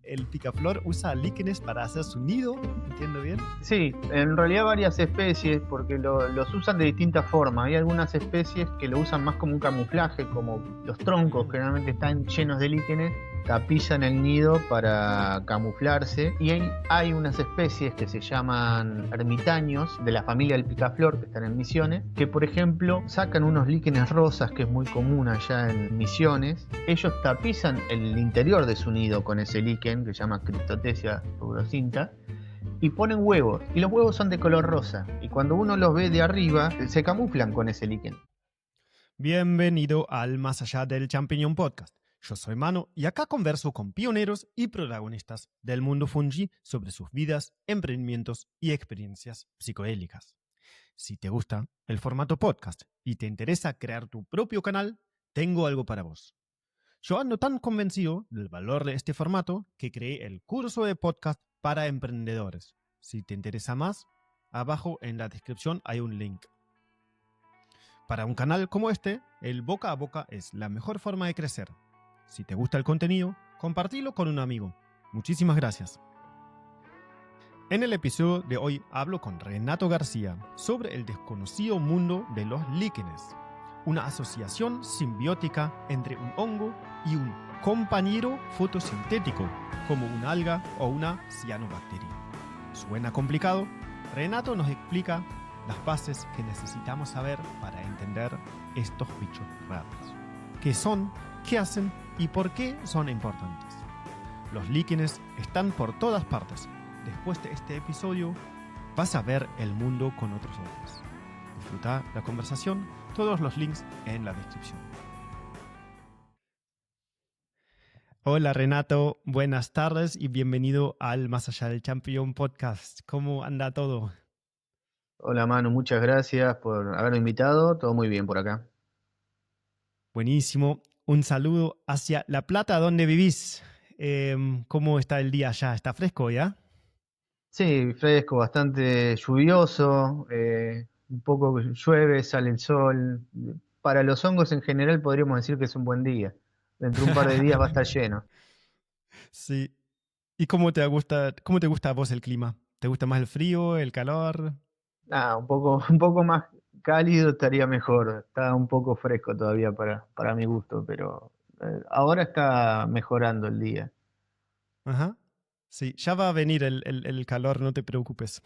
el picaflor usa líquenes para hacer su nido, ¿entiendo bien? Sí, en realidad varias especies, porque los usan de distintas formas. Hay algunas especies que lo usan más como un camuflaje, como los troncos generalmente están llenos de líquenes, tapizan el nido para camuflarse. Y hay unas especies que se llaman ermitaños, de la familia del picaflor, que están en Misiones, que por ejemplo sacan unos líquenes rosas, que es muy común allá en Misiones. Ellos tapizan el interior de su nido con ese líquen, que se llama Cryptothecia rubrocinta, y ponen huevos, y los huevos son de color rosa, y cuando uno los ve de arriba se camuflan con ese líquen. Bienvenido al Más Allá del Champiñón Podcast. Yo soy Manu y acá converso con pioneros y protagonistas del mundo fungi sobre sus vidas, emprendimientos y experiencias psicodélicas. Si te gusta el formato podcast y te interesa crear tu propio canal, tengo algo para vos. Yo ando tan convencido del valor de este formato que creé el curso de podcast para emprendedores. Si te interesa más, abajo en la descripción hay un link. Para un canal como este, el boca a boca es la mejor forma de crecer. Si te gusta el contenido, compartilo con un amigo. Muchísimas gracias. En el episodio de hoy hablo con Renato García sobre el desconocido mundo de los líquenes, una asociación simbiótica entre un hongo y un compañero fotosintético, como una alga o una cianobacteria. ¿Suena complicado? Renato nos explica las bases que necesitamos saber para entender estos bichos raros. ¿Qué son? ¿Qué hacen? ¿Y por qué son importantes? Los líquenes están por todas partes. Después de este episodio, vas a ver el mundo con otros ojos. Disfruta la conversación, todos los links en la descripción. Hola Renato, buenas tardes y bienvenido al Más Allá del Champiñón Podcast. ¿Cómo anda todo? Hola Manu, muchas gracias por haberme invitado, todo muy bien por acá. Buenísimo, un saludo hacia La Plata, donde vivís. ¿Cómo está el día allá? ¿Está fresco ya? Sí, fresco, bastante lluvioso, un poco llueve, sale el sol. Para los hongos en general podríamos decir que es un buen día. Dentro de un par de días va a estar lleno. Sí. ¿Y cómo te gusta a vos el clima? ¿Te gusta más el frío, el calor? Un poco más cálido estaría mejor. Está un poco fresco todavía para mi gusto, pero ahora está mejorando el día. Ajá. Sí, ya va a venir el calor, no te preocupes.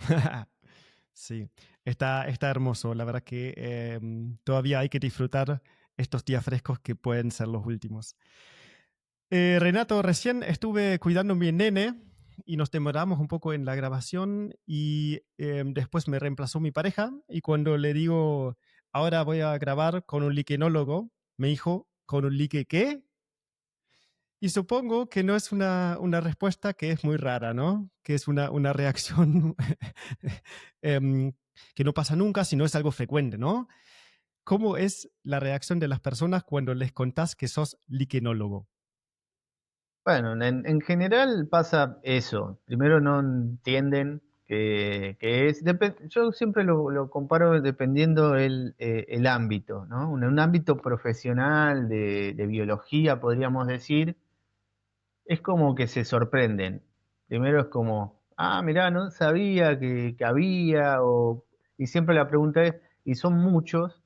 Sí, está hermoso. La verdad que todavía hay que disfrutar estos días frescos que pueden ser los últimos. Renato, recién estuve cuidando a mi nene y nos demoramos un poco en la grabación y después me reemplazó mi pareja y cuando le digo, ahora voy a grabar con un liquenólogo, me dijo, ¿con un lique qué? Y supongo que no es una respuesta que es muy rara, ¿no? Que es una reacción em, que no pasa nunca, sino es algo frecuente, ¿no? ¿Cómo es la reacción de las personas cuando les contás que sos liquenólogo? Bueno, en general pasa eso. Primero no entienden que es. Yo siempre lo comparo dependiendo el ámbito, ¿no? Un ámbito profesional de biología, podríamos decir, es como que se sorprenden. Primero es como, mirá, no sabía que había, y siempre la pregunta es, ¿y son muchos?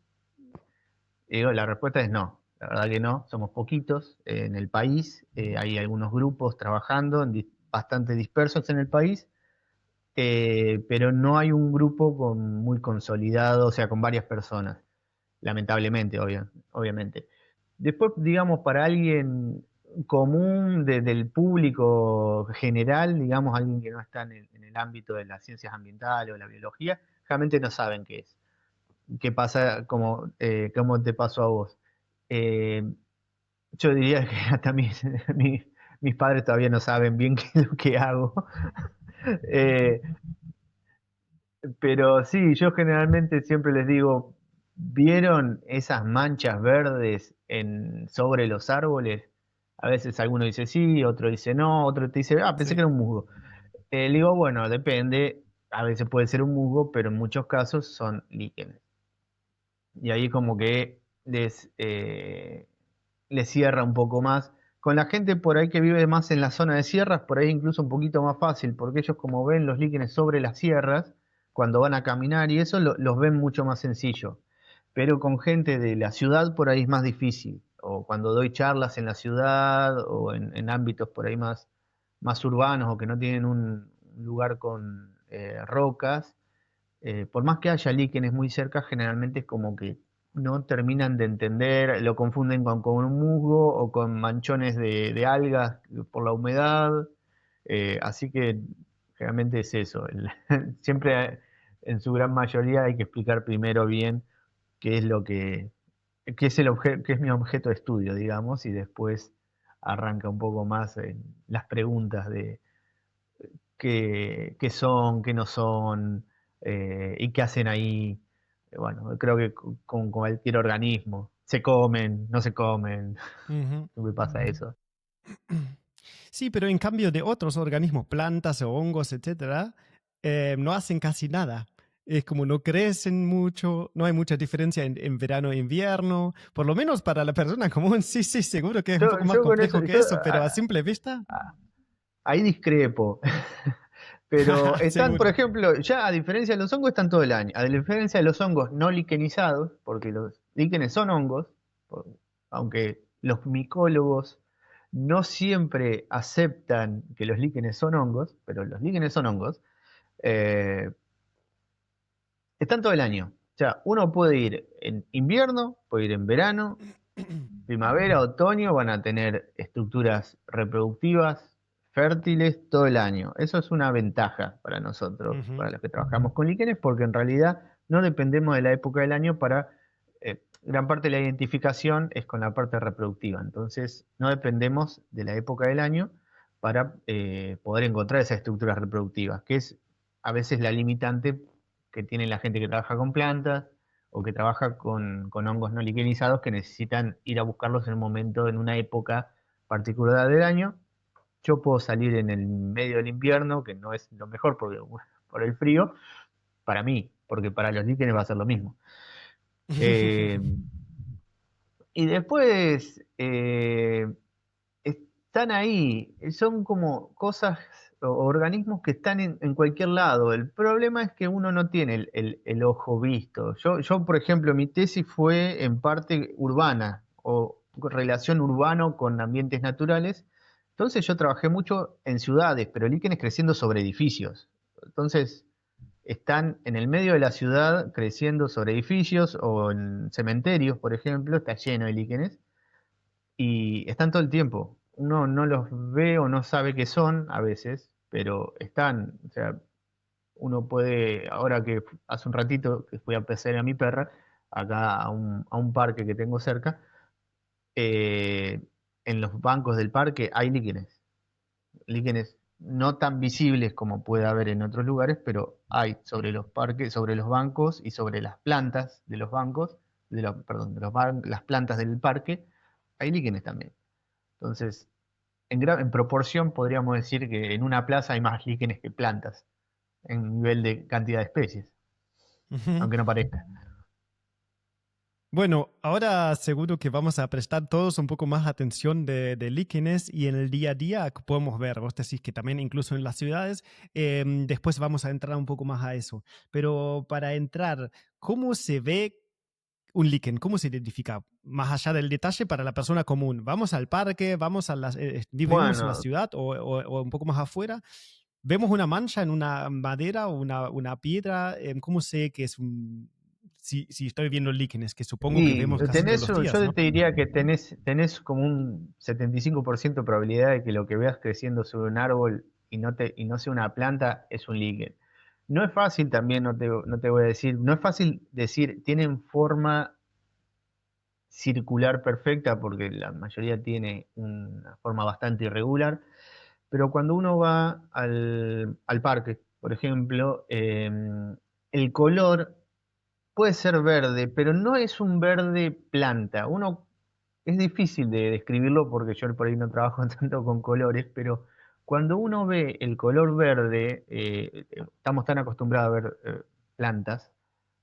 Y digo, la respuesta es no, la verdad que no, somos poquitos en el país, hay algunos grupos trabajando, bastante dispersos en el país, pero no hay un grupo muy consolidado, o sea, con varias personas, lamentablemente, obviamente. Después, digamos, para alguien común del público general, digamos, alguien que no está en el ámbito de las ciencias ambientales o la biología, realmente no saben qué es. ¿Qué pasa, como te pasó a vos? Eh, yo diría que hasta mis padres todavía no saben bien qué es lo que hago. Eh, pero sí, yo generalmente siempre les digo, ¿vieron esas manchas verdes sobre los árboles? A veces alguno dice sí, otro dice no, otro te dice, pensé que Sí. era un musgo. Le digo, bueno, depende, a veces puede ser un musgo, pero en muchos casos son líquenes. Y ahí como que les cierra un poco más. con la gente por ahí que vive más en la zona de sierras, por ahí incluso un poquito más fácil, porque ellos como ven los líquenes sobre las sierras, cuando van a caminar y eso los ven mucho más sencillo. Pero con gente de la ciudad por ahí es más difícil. O cuando doy charlas en la ciudad o en ámbitos por ahí más urbanos o que no tienen un lugar con rocas, por más que haya líquenes muy cerca, generalmente es como que no terminan de entender, lo confunden con un musgo o con manchones de algas por la humedad, así que generalmente es eso. Siempre en su gran mayoría hay que explicar primero bien qué es lo que, qué es qué es mi objeto de estudio, digamos, y después arranca un poco más en las preguntas de qué son, qué no son, y qué hacen ahí. Bueno, creo que con cualquier organismo, se comen, no se comen, Ujú. siempre pasa eso. Sí, pero en cambio de otros organismos, plantas o hongos, etcétera, no hacen casi nada. Es como no crecen mucho, no hay mucha diferencia en verano e invierno. Por lo menos para la persona común, sí, sí, seguro que es un poco más Yo con eso, complejo que eso, pero a simple vista, ahí discrepo. Pero están, por seguro. ejemplo, ya a diferencia de los hongos, están todo el año. A diferencia de los hongos no liquenizados, porque los líquenes son hongos, por- aunque los micólogos no siempre aceptan que los líquenes son hongos, pero los líquenes son hongos, eh, están todo el año. O sea, uno puede ir en invierno, puede ir en verano, primavera, otoño, van a tener estructuras reproductivas fértiles todo el año. Eso es una ventaja para nosotros, Ujú. para los que trabajamos con líquenes, porque en realidad no dependemos de la época del año para... gran parte de la identificación es con la parte reproductiva, entonces no dependemos de la época del año para poder encontrar esas estructuras reproductivas, que es a veces la limitante que tiene la gente que trabaja con plantas o que trabaja con hongos no liquenizados que necesitan ir a buscarlos en un momento, en una época particular del año. Yo puedo salir en el medio del invierno, que no es lo mejor por el frío, para mí, porque para los líquenes va a ser lo mismo. Eh, y después están ahí, son como cosas o organismos que están en cualquier lado. El problema es que uno no tiene el ojo visto. Yo, por ejemplo, mi tesis fue en parte urbana o relación urbano con ambientes naturales. Entonces yo trabajé mucho en ciudades, pero líquenes creciendo sobre edificios. Entonces están en el medio de la ciudad creciendo sobre edificios o en cementerios, por ejemplo, está lleno de líquenes y están todo el tiempo. Uno no los ve o no sabe qué son a veces, pero están. O sea, uno puede, ahora que hace un ratito que fui a pasear a mi perra, acá a un parque que tengo cerca, eh, en los bancos del parque hay líquenes. Líquenes no tan visibles como puede haber en otros lugares, pero hay sobre los parques, sobre los bancos y sobre las plantas de los bancos, perdón, las plantas del parque, hay líquenes también. Entonces, en proporción podríamos decir que en una plaza hay más líquenes que plantas en nivel de cantidad de especies, Ujú. aunque no parezca. Bueno, ahora seguro que vamos a prestar todos un poco más atención de líquenes y en el día a día podemos ver, vos decís que también incluso en las ciudades, después vamos a entrar un poco más a eso. Pero para entrar, ¿cómo se ve un líquen? ¿Cómo se identifica? Más allá del detalle para la persona común. ¿Vamos al parque? ¿Vamos a las, vivimos en la Bueno, ciudad o un poco más afuera? ¿Vemos una mancha en una madera o una piedra? ¿Cómo sé que es un... Si estoy viendo líquenes, que supongo que y vemos casi todos los días, yo ¿no? te diría que tenés como un 75% de probabilidad de que lo que veas creciendo sobre un árbol y no sea una planta es un líquen. No es fácil también, no te voy a decir, no es fácil decir, tienen forma circular perfecta porque la mayoría tiene una forma bastante irregular, pero cuando uno va al parque, por ejemplo, el color puede ser verde, pero no es un verde planta. Es difícil de describirlo porque yo por ahí no trabajo tanto con colores, pero cuando uno ve el color verde, estamos tan acostumbrados a ver plantas,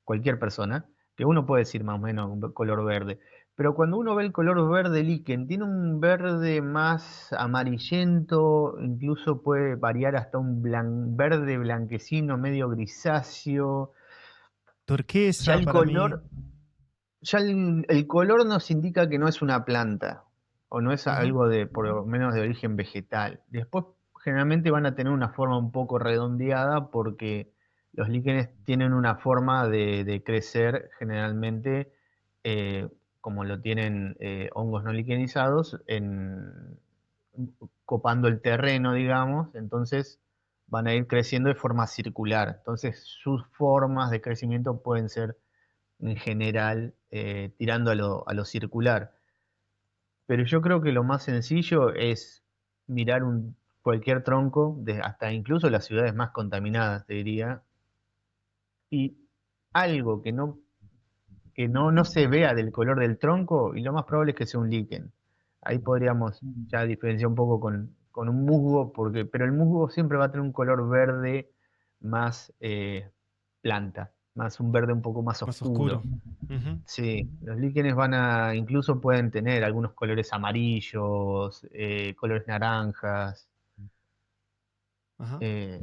cualquier persona, que uno puede decir más o menos un color verde. pero cuando uno ve el color verde líquen, tiene un verde más amarillento, incluso puede variar hasta un verde blanquecino, medio grisáceo. Ya Turquesa el para mí. color, el color nos indica que no es una planta, o no es Ujú. algo de, por lo menos de origen vegetal. Después, generalmente van a tener una forma un poco redondeada porque los líquenes tienen una forma de crecer generalmente eh, como lo tienen hongos no liquenizados, copando el terreno, digamos, entonces van a ir creciendo de forma circular. Entonces sus formas de crecimiento pueden ser en general tirando a lo circular. Pero yo creo que lo más sencillo es mirar cualquier tronco, hasta incluso las ciudades más contaminadas, te diría, y algo no se vea del color del tronco, y lo más probable es que sea un líquen. Ahí podríamos ya diferenciar un poco con un musgo, pero el musgo siempre va a tener un color verde más planta, más un verde un poco más Más oscuro. oscuro. Ujú. Sí, los líquenes incluso pueden tener algunos colores amarillos, colores naranjas. Ajá. eh,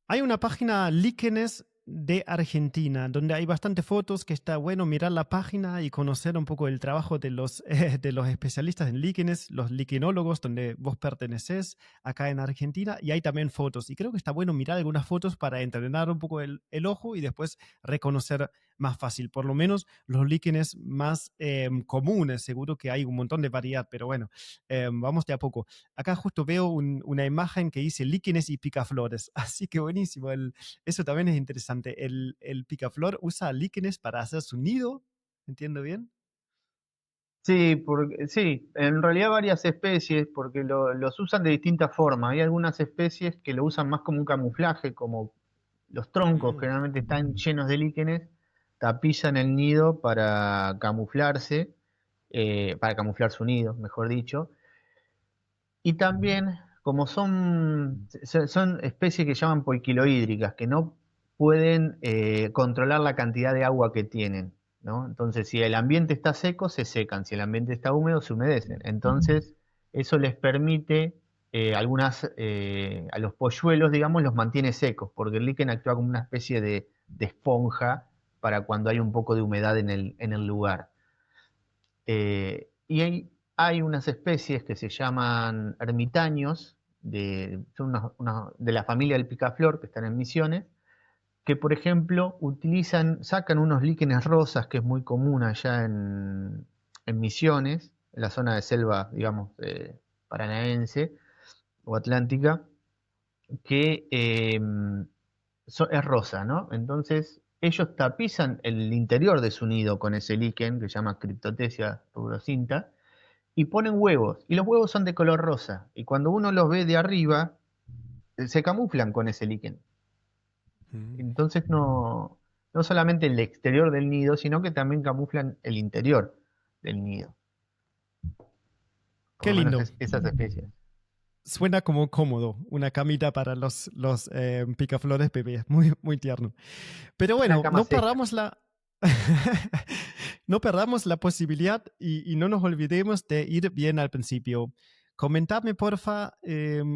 Hay una página Líquenes de Argentina, donde hay bastantes fotos, que está bueno mirar la página y conocer un poco el trabajo de los especialistas en líquenes, los liquenólogos, donde vos perteneces acá en Argentina, y hay también fotos. Y creo que está bueno mirar algunas fotos para entrenar un poco el ojo y después reconocer más fácil. Por lo menos los líquenes más comunes, seguro que hay un montón de variedad, pero bueno, vamos de a poco. Acá justo veo una imagen que dice líquenes y picaflores, así que buenísimo. Eso también es interesante. El picaflor usa líquenes para hacer su nido, ¿entiendo bien? sí, sí, en realidad varias especies, porque los usan de distintas formas. Hay algunas especies que lo usan más como un camuflaje, como los troncos Mm, generalmente están llenos de líquenes, tapizan el nido para camuflarse, para camuflar su nido, mejor dicho. Y también, como son especies que llaman poiquilohídricas, que no pueden controlar la cantidad de agua que tienen, ¿no? Entonces, si el ambiente está seco, se secan; si el ambiente está húmedo, se humedecen. Entonces, eso les permite, a los polluelos, digamos, los mantiene secos, porque el líquen actúa como una especie de esponja para cuando hay un poco de humedad en el lugar. Y hay unas especies que se llaman ermitaños, son de la familia del picaflor, que están en Misiones, que por ejemplo sacan unos líquenes rosas, que es muy común allá en Misiones, en la zona de selva, digamos, paranaense o atlántica, que es rosa, ¿no? Entonces ellos tapizan el interior de su nido con ese líquen, que se llama Cryptothecia rubrosinta, y ponen huevos, y los huevos son de color rosa, y cuando uno los ve de arriba, se camuflan con ese líquen. mm. Entonces no solamente el exterior del nido, sino que también camuflan el interior del nido, por Qué lo menos lindo. esas especies. Suena como cómodo, una camita para los picaflores bebés, muy, muy tierno. Pero Una bueno, cama no seca. perdamos no perdamos la posibilidad y no nos olvidemos de ir bien al principio. Comentadme, porfa,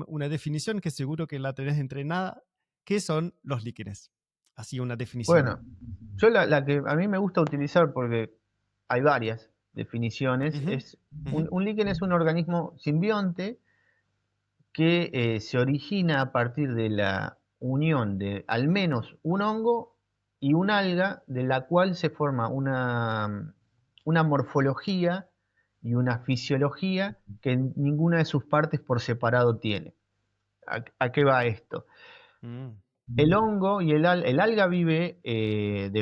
una definición que seguro que la tenés entrenada. ¿Qué son los líquenes? Así una definición. Bueno, yo la que a mí me gusta utilizar, porque hay varias definiciones, Ujú, es ujú. un líquen es un organismo simbionte que se origina a partir de la unión de al menos un hongo y una alga, de la cual se forma una morfología y una fisiología que ninguna de sus partes por separado tiene. ¿A qué va esto? Mm, El hongo y el alga vive en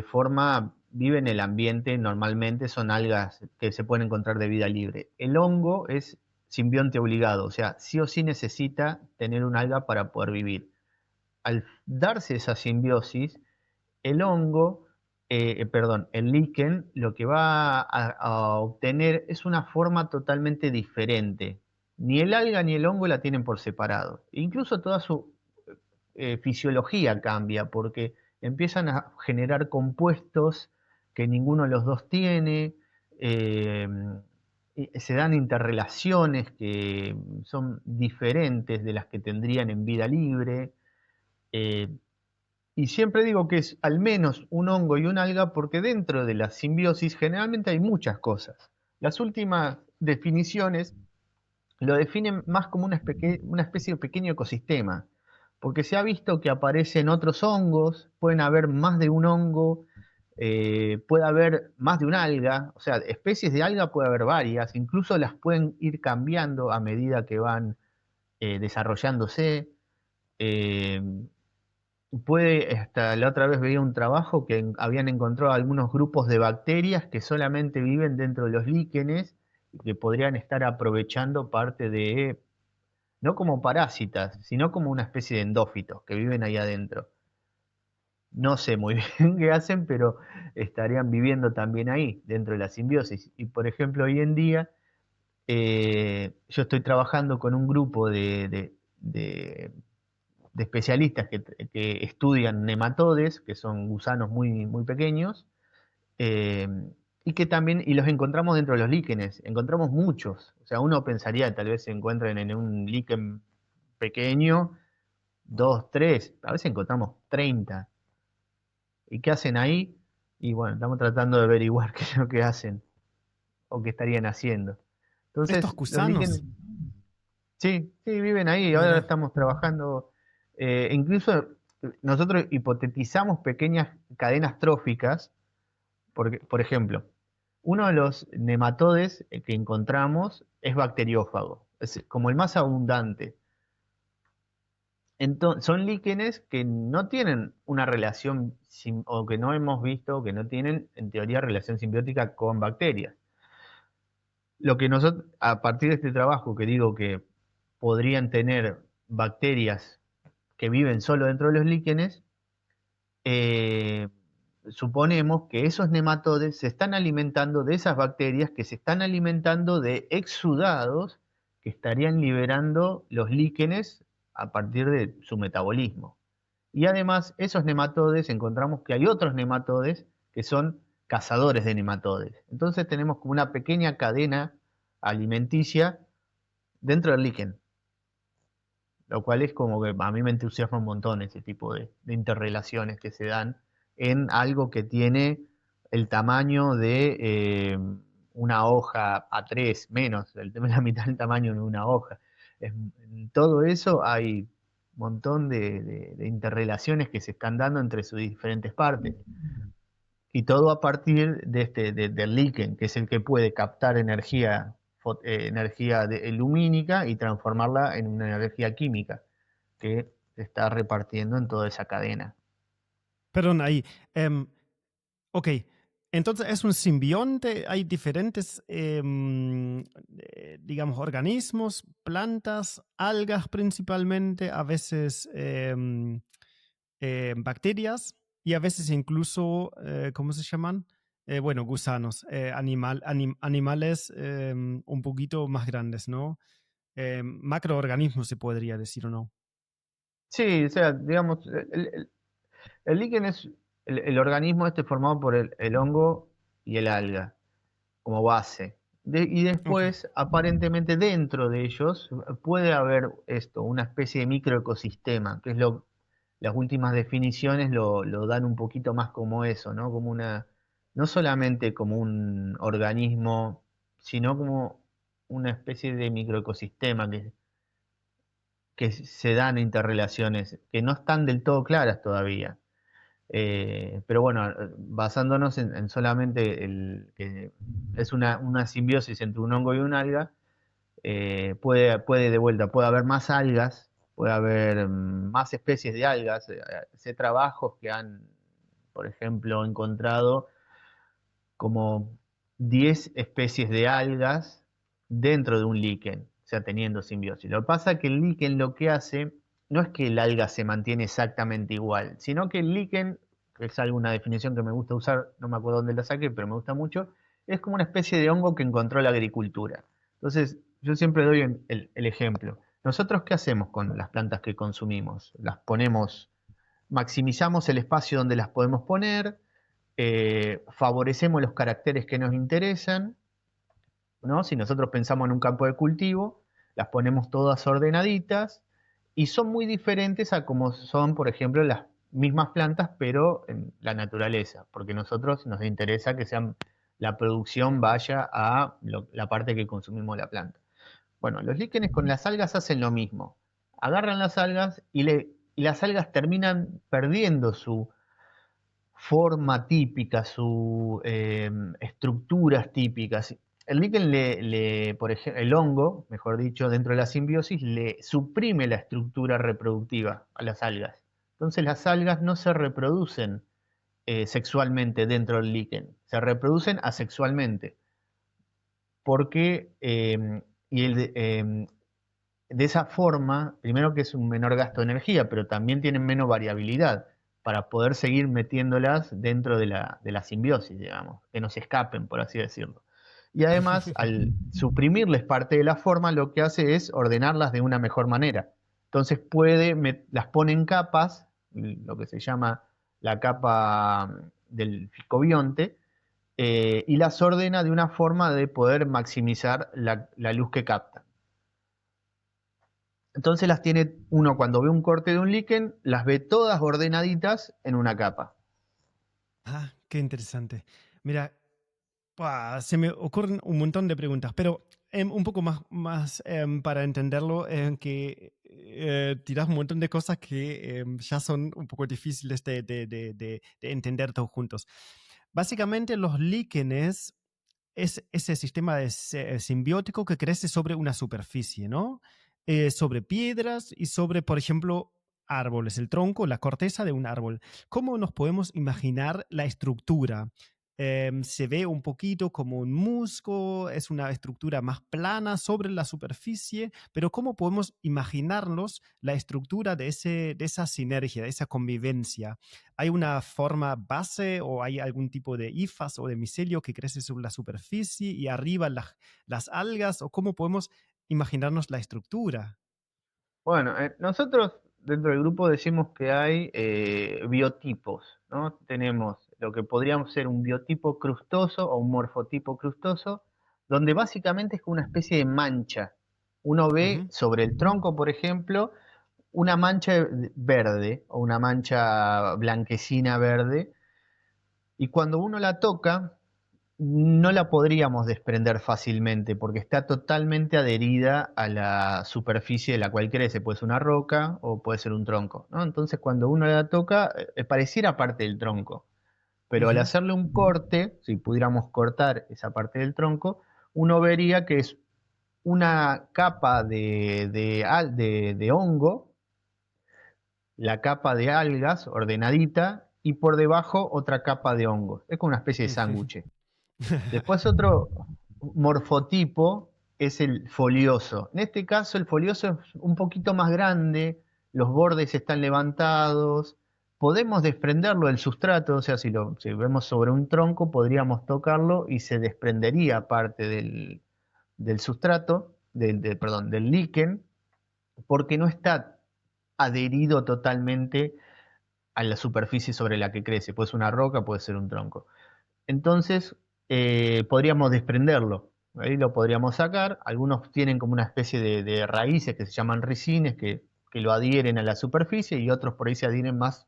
el ambiente normalmente, son algas que se pueden encontrar de vida libre. El hongo es simbionte obligado, o sea, sí o sí necesita tener un alga para poder vivir. Al darse esa simbiosis, el hongo, perdón, el líquen, lo que va a obtener es una forma totalmente diferente. Ni el alga ni el hongo la tienen por separado. Incluso toda su fisiología cambia, porque empiezan a generar compuestos que ninguno de los dos tiene. eh, y se dan interrelaciones que son diferentes de las que tendrían en vida libre. eh, y siempre digo que es al menos un hongo y un alga porque dentro de la simbiosis generalmente hay muchas cosas. Las últimas definiciones lo definen más como una especie de pequeño ecosistema, porque se ha visto que aparecen otros hongos, pueden haber más de un hongo, puede haber más de un alga, o sea, especies de alga puede haber varias, incluso las pueden ir cambiando a medida que van desarrollándose. Eh, hasta la otra vez veía un trabajo que habían encontrado algunos grupos de bacterias que solamente viven dentro de los líquenes y que podrían estar aprovechando parte de, no como parásitas, sino como una especie de endófitos que viven ahí adentro. No sé muy bien qué hacen, pero estarían viviendo también ahí, dentro de la simbiosis. Y por ejemplo, hoy en día yo estoy trabajando con un grupo de especialistas que estudian nematodes, que son gusanos muy, muy pequeños, eh, y que también, y los encontramos dentro de los líquenes, encontramos muchos. O sea, uno pensaría tal vez se encuentren en un líquen pequeño, dos, tres, a veces encontramos 30. ¿Y qué hacen ahí? Y bueno, estamos tratando de averiguar qué es lo que hacen o qué estarían haciendo. Estos Entonces, los líquenes, gusanos, sí, sí, viven ahí. Ahora mira. estamos trabajando, incluso nosotros hipotetizamos pequeñas cadenas tróficas, porque, por ejemplo, uno de los nematodes que encontramos es bacteriófago, es como el más abundante. Entonces, son líquenes que no tienen una relación, o que no hemos visto, que no tienen, en teoría, relación simbiótica con bacterias. Lo que nosotros, a partir de este trabajo que digo que podrían tener bacterias que viven solo dentro de los líquenes, eh, suponemos que esos nematodes se están alimentando de esas bacterias que se están alimentando de exudados que estarían liberando los líquenes a partir de su metabolismo. Y además, esos nematodes, encontramos que hay otros nematodes que son cazadores de nematodes. Entonces tenemos como una pequeña cadena alimenticia dentro del líquen, lo cual es como que a mí me entusiasma un montón ese tipo de interrelaciones que se dan en algo que tiene el tamaño de una hoja A3 menos, la mitad del tamaño de una hoja. En todo eso hay un montón de interrelaciones que se están dando entre sus diferentes partes. Y todo a partir del líquen, que es el que puede captar energía, energía lumínica y transformarla en una energía química que se está repartiendo en toda esa cadena. Perdón, ahí. Ok, entonces es un simbionte, hay diferentes, digamos, organismos, plantas, algas principalmente, a veces bacterias y a veces incluso, ¿cómo se llaman? Bueno, gusanos, animales un poquito más grandes, ¿no? Macroorganismos se podría decir o no. Sí, o sea, digamos, el líquen es el organismo este formado por el hongo y el alga como base. Y Ok. después, aparentemente dentro de ellos, puede haber esto, una especie de microecosistema, que es las últimas definiciones lo dan un poquito más como eso, ¿no? Como no solamente como un organismo, sino como una especie de microecosistema que se dan interrelaciones que no están del todo claras todavía. Pero bueno, basándonos en solamente que es una simbiosis entre un hongo y un alga, puede de vuelta, puede haber más algas, puede haber más especies de algas. Sé trabajos que han, por ejemplo, encontrado como 10 especies de algas dentro de un líquen, o sea, teniendo simbiosis. Lo que pasa es que el líquen lo que hace no es que el alga se mantiene exactamente igual, sino que el líquen, que es alguna definición que me gusta usar, no me acuerdo dónde la saqué, pero me gusta mucho, es como una especie de hongo que encontró la agricultura. Entonces, yo siempre doy el ejemplo. ¿Nosotros qué hacemos con las plantas que consumimos? Las ponemos, maximizamos el espacio donde las podemos poner, favorecemos los caracteres que nos interesan, ¿no? Si nosotros pensamos en un campo de cultivo, las ponemos todas ordenaditas y son muy diferentes a como son, por ejemplo, las mismas plantas, pero en la naturaleza, porque a nosotros nos interesa que la producción vaya a la parte que consumimos la planta. Bueno, los líquenes con las algas hacen lo mismo. Agarran las algas y las algas terminan perdiendo su forma típica, sus estructuras típicas. El líquen por ejemplo, el hongo, mejor dicho, dentro de la simbiosis, le suprime la estructura reproductiva a las algas. Entonces las algas no se reproducen sexualmente dentro del líquen, se reproducen asexualmente. Porque de esa forma, primero que es un menor gasto de energía, pero también tienen menos variabilidad para poder seguir metiéndolas dentro de la simbiosis, digamos, que no se escapen, por así decirlo. Y además, al suprimirles parte de la forma, lo que hace es ordenarlas de una mejor manera. Entonces las pone en capas, lo que se llama la capa del fiscobionte, y las ordena de una forma de poder maximizar la luz que captan. Entonces las tiene uno cuando ve un corte de un líquen, las ve todas ordenaditas en una capa. Ah, qué interesante. Mira, se me ocurren un montón de preguntas, pero un poco más para entenderlo, que tiras un montón de cosas que ya son un poco difíciles de entender todos juntos. Básicamente, los líquenes es ese sistema simbiótico que crece sobre una superficie, ¿no? Sobre piedras y sobre, por ejemplo, árboles, el tronco, la corteza de un árbol. ¿Cómo nos podemos imaginar la estructura? Se ve un poquito como un musgo, es una estructura más plana sobre la superficie, pero ¿cómo podemos imaginarnos la estructura de esa sinergia, de esa convivencia? ¿Hay una forma base o hay algún tipo de hifas o de micelio que crece sobre la superficie y arriba las algas? ¿O cómo podemos imaginarnos la estructura? Bueno, nosotros dentro del grupo decimos que hay biotipos, ¿no? Tenemos lo que podríamos ser un biotipo crustoso o un morfotipo crustoso, donde básicamente es como una especie de mancha. Uno ve Ujú. sobre el tronco, por ejemplo, una mancha verde o una mancha blanquecina verde, y cuando uno la toca, no la podríamos desprender fácilmente porque está totalmente adherida a la superficie de la cual crece. Puede ser una roca o puede ser un tronco, ¿no? Entonces cuando uno la toca, pareciera parte del tronco, pero al Ujú. hacerle un corte, si pudiéramos cortar esa parte del tronco, uno vería que es una capa de hongo, la capa de algas ordenadita y por debajo otra capa de hongos. Es como una especie de Ujú. sándwich. Después otro morfotipo es el folioso. En este caso el folioso es un poquito más grande, los bordes están levantados, podemos desprenderlo del sustrato, o sea, si vemos sobre un tronco podríamos tocarlo y se desprendería parte del sustrato, perdón, del líquen, porque no está adherido totalmente a la superficie sobre la que crece. Puede ser una roca, puede ser un tronco. Entonces, podríamos desprenderlo. Ahí lo podríamos sacar. Algunos tienen como una especie de raíces que se llaman ricines que lo adhieren a la superficie y otros por ahí se adhieren más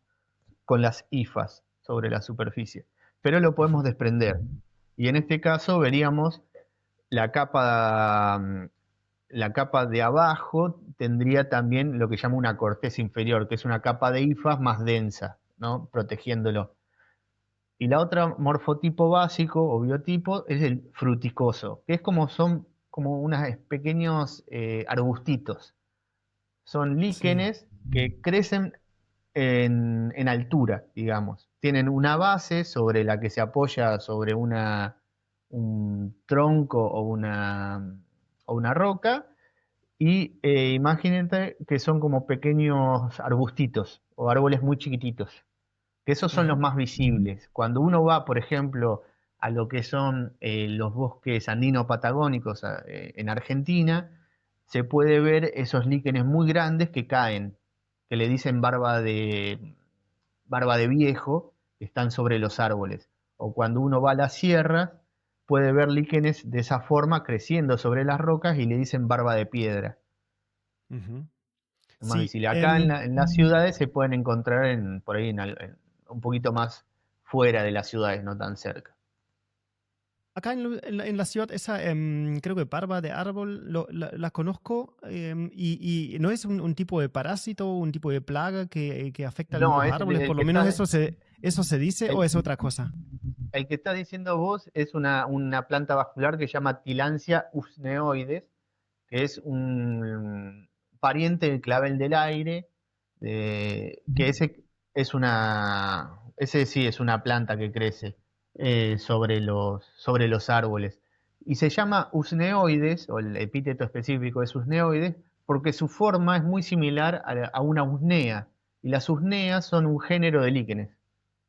con las hifas sobre la superficie. Pero lo podemos Ujú. desprender. Y en este caso veríamos la capa, la capa de abajo tendría también lo que llama una corteza inferior, que es una capa de hifas más densa, ¿no? Protegiéndolo. Y la otra morfotipo básico o biotipo es el fruticoso, que son como unos pequeños arbustitos. Son Sí. líquenes que crecen en altura, digamos. Tienen una base sobre la que se apoya sobre un tronco o una roca. Y imagínate que son como pequeños arbustitos o árboles muy chiquititos, que esos son los Ajá. más visibles. Cuando uno va, por ejemplo, a lo que son los bosques andino-patagónicos en Argentina, se puede ver esos líquenes muy grandes que caen, que le dicen barba de viejo, que están sobre los árboles. o cuando uno va a las sierras, puede ver líquenes de esa forma creciendo sobre las rocas y le dicen barba de piedra. Ujú. Es más Sí, visible. Acá en las ciudades se pueden encontrar por ahí un poquito más fuera de las ciudades, no tan cerca. acá en la ciudad, esa, creo que barba de árbol, la conozco, y no es un tipo de parásito, un tipo de plaga que afecta a No, algunos árboles, por lo menos eso se dice, o el, es otra cosa. el que estás diciendo vos es una planta vascular que se llama Tillandsia usneoides, que es un pariente del clavel del aire, que ese sí es una planta que crece sobre los árboles. Y se llama usneoides, o el epíteto específico es usneoides, porque su forma es muy similar a una usnea. Y las usneas son un género de líquenes,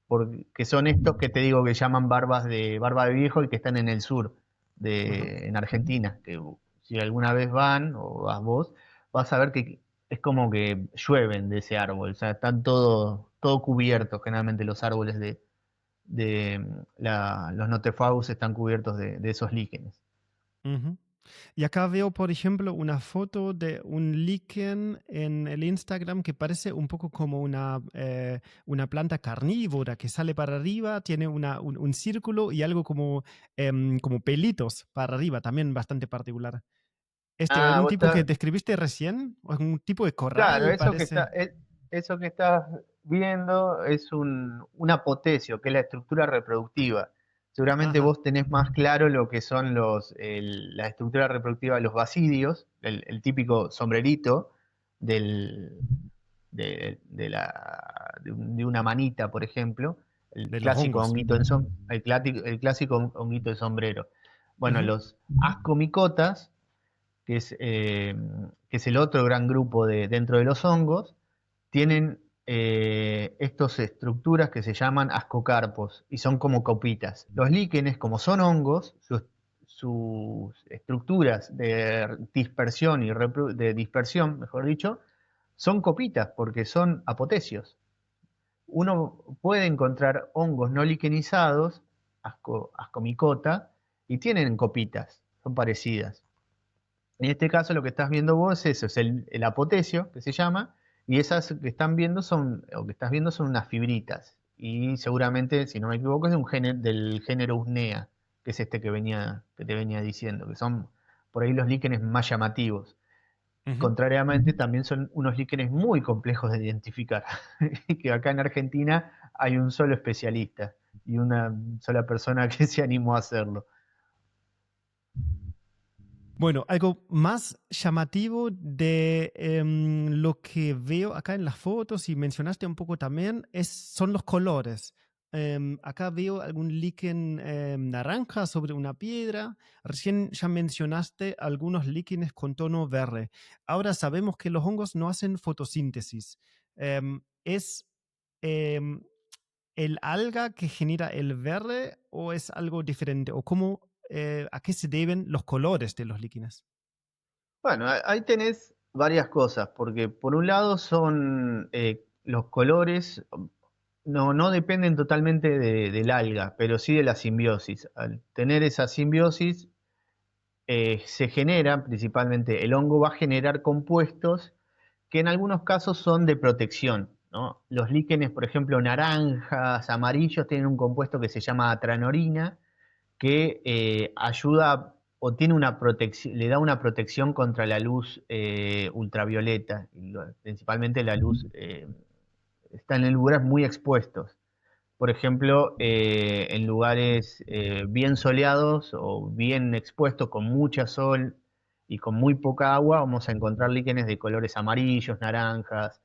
porque son estos que te digo que llaman barba de viejo y que están en el sur, Ajá. en Argentina, que si alguna vez van o vas vos, vas a ver que es como que llueven de ese árbol, o sea, están todo cubiertos, generalmente los árboles los notefagus están cubiertos de esos líquenes. Ujú. Y acá veo, por ejemplo, una foto de un líquen en el Instagram que parece un poco como una planta carnívora que sale para arriba, tiene un círculo y algo como pelitos para arriba, también bastante particular. Ah, ¿Un vos tipo que estás, describiste recién? ¿O es un tipo de claro, corral, parece? eso que estás viendo es un apotecio, que es la estructura reproductiva. Seguramente Ajá. vos tenés más claro lo que son la estructura reproductiva de los basidios, el típico sombrerito del, de una manita, por ejemplo, De los hongos. el clásico honguito de sombrero. Bueno, Ujú. los ascomicotas, que es el otro gran grupo dentro de los hongos, tienen estas estructuras que se llaman ascocarpos y son como copitas. Los líquenes, como son hongos, sus estructuras de dispersión de dispersión, mejor dicho, son copitas porque son apotecios. Uno puede encontrar hongos no liquenizados, ascomicota, y tienen copitas, son parecidas. En este caso lo que estás viendo vos es eso, es el apotecio, que se llama, y esas que están viendo o que estás viendo son unas fibritas. Y seguramente, si no me equivoco, es del género Usnea, que es este que te venía diciendo, que son por ahí los líquenes más llamativos. Ujú. Contrariamente, también son unos líquenes muy complejos de identificar, que acá en Argentina hay un solo especialista y una sola persona que se animó a hacerlo. Bueno, algo más llamativo de lo que veo acá en las fotos y mencionaste un poco también son los colores. Acá veo algún líquen naranja sobre una piedra. Recién ya mencionaste algunos líquenes con tono verde. Ahora sabemos que los hongos no hacen fotosíntesis. ¿Es em, el alga que genera el verde o es algo diferente? ¿O a qué se deben los colores de los líquenes? Bueno, ahí tenés varias cosas, porque por un lado son los colores, no dependen totalmente del alga, pero sí de la simbiosis. Al tener esa simbiosis, se genera, principalmente el hongo va a generar compuestos que en algunos casos son de protección, ¿no? Los líquenes, por ejemplo, naranjas, amarillos, tienen un compuesto que se llama atranorina, que ayuda o tiene una protección, le da una protección contra la luz ultravioleta, principalmente la luz, está en lugares muy expuestos. Por ejemplo, en lugares bien soleados o bien expuestos con mucha sol y con muy poca agua, vamos a encontrar líquenes de colores amarillos, naranjas,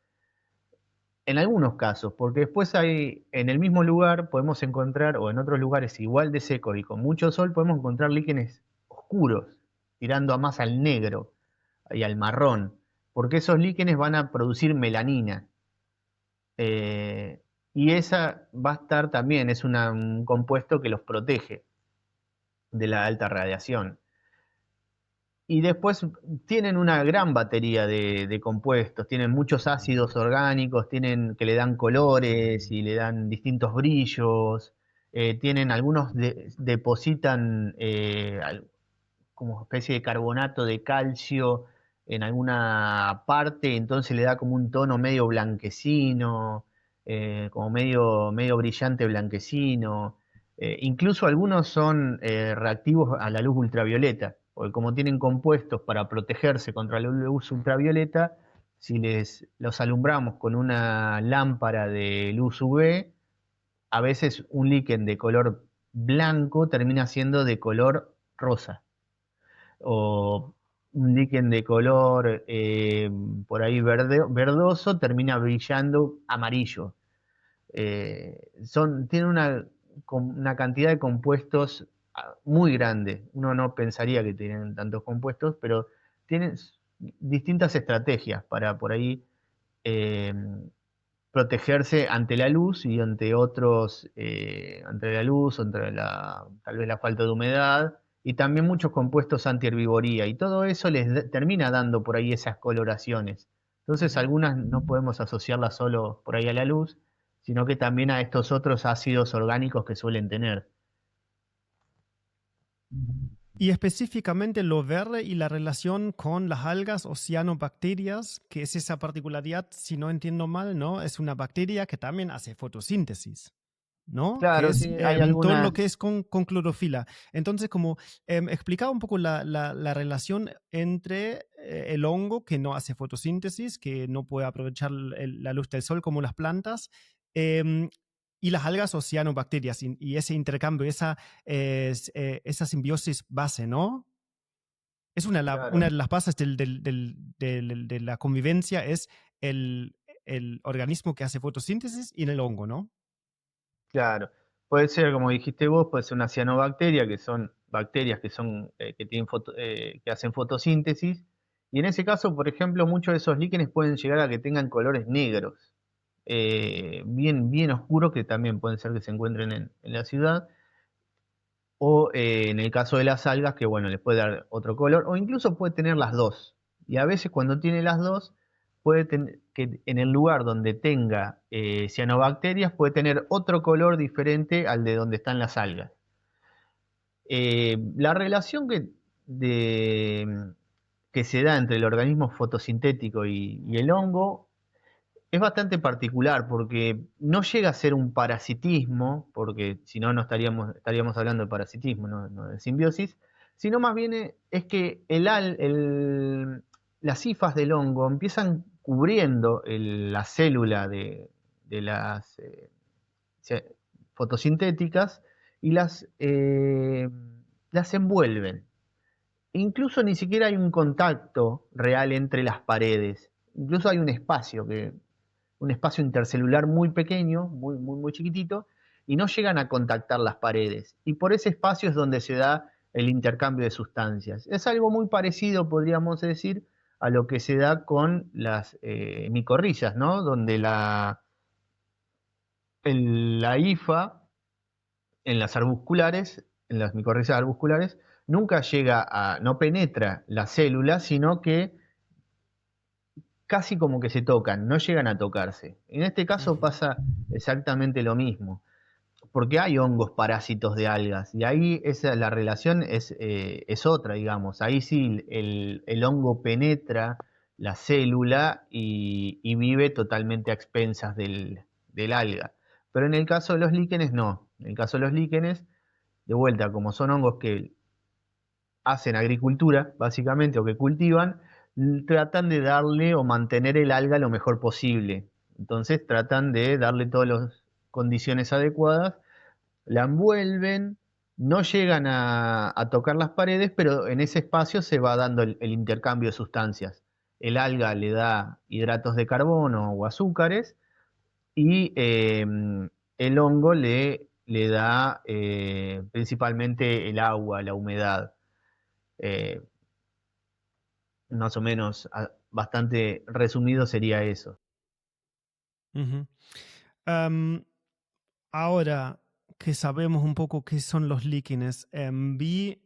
en algunos casos, porque después hay, en el mismo lugar podemos encontrar, o en otros lugares igual de secos y con mucho sol, podemos encontrar líquenes oscuros, tirando a más al negro y al marrón, porque esos líquenes van a producir melanina. eh, y esa va a estar también, es un compuesto que los protege de la alta radiación. Y después tienen una gran batería de compuestos, tienen muchos ácidos orgánicos, tienen que le dan colores y le dan distintos brillos. tienen algunos depositan como especie de carbonato de calcio en alguna parte, entonces le da como un tono medio blanquecino, como medio brillante blanquecino. Incluso algunos son reactivos a la luz ultravioleta, porque como tienen compuestos para protegerse contra la luz ultravioleta, si los alumbramos con una lámpara de luz UV, a veces un líquen de color blanco termina siendo de color rosa o un líquen de color por ahí verdoso termina brillando amarillo. Tienen una cantidad de compuestos muy grande. Uno no pensaría que tienen tantos compuestos, pero tienen distintas estrategias para por ahí eh, protegerse ante la luz y ante otros, ante la luz, tal vez la falta de humedad, y también muchos compuestos antiherbivoría, y todo eso termina dando por ahí esas coloraciones. Entonces Ujú. algunas no podemos asociarlas solo por ahí a la luz, sino que también a estos otros ácidos orgánicos que suelen tener. Y específicamente lo verde y la relación con las algas o cianobacterias, que es esa particularidad, si no entiendo mal, ¿no? Es una bacteria que también hace fotosíntesis, ¿no? Que Claro, es sí, hay todo lo algunas, que es con clorofila. Entonces, como explicaba un poco la relación entre el hongo que no hace fotosíntesis, que no puede aprovechar la luz del sol como las plantas, em, y las algas o cianobacterias, y ese intercambio, esa simbiosis base, ¿no? Es una de claro. las bases de la convivencia, es el, el organismo que hace fotosíntesis y el hongo, ¿no? Claro, puede ser, como dijiste vos, puede ser una cianobacteria, que son bacterias que tienen que hacen fotosíntesis, y en ese caso, por ejemplo, muchos de esos líquenes pueden llegar a que tengan colores negros, bien oscuros, que también pueden ser que se encuentren en la ciudad, o en el caso de las algas, que bueno, les puede dar otro color, o incluso puede tener las dos. Y a veces cuando tiene las dos, puede tener que en el lugar donde tenga cianobacterias, puede tener otro color diferente al de donde están las algas. La relación que se da entre el organismo fotosintético y el hongo es bastante particular porque no llega a ser un parasitismo, porque si no, no estaríamos hablando de parasitismo, no de simbiosis, sino más bien es que las hifas del hongo empiezan cubriendo la célula de las se- fotosintéticas y las envuelven. Incluso ni siquiera hay un contacto real entre las paredes. Incluso hay un espacio intercelular muy pequeño, muy chiquitito, y no llegan a contactar las paredes. Y por ese espacio es donde se da el intercambio de sustancias. Es algo muy parecido, podríamos decir, a lo que se da con las micorrizas, ¿no? Donde la hifa en las arbusculares, en las micorrizas arbusculares, nunca no penetra la célula, sino que casi como que se tocan, no llegan a tocarse. En este caso Ujú. pasa exactamente lo mismo, porque hay hongos parásitos de algas, y ahí la relación es otra, digamos. Ahí sí el hongo penetra la célula y vive totalmente a expensas del alga. Pero en el caso de los líquenes, no. En el caso de los líquenes, de vuelta, como son hongos que hacen agricultura, básicamente, o que cultivan, tratan de darle o mantener el alga lo mejor posible. Entonces tratan de darle todas las condiciones adecuadas, la envuelven, no llegan a tocar las paredes, pero en ese espacio se va dando el intercambio de sustancias. El alga le da hidratos de carbono o azúcares y el hongo le da principalmente el agua, la humedad. Eh, Más o menos, bastante resumido sería eso. Ujú. Am, Ahora que sabemos un poco qué son los líquenes, vi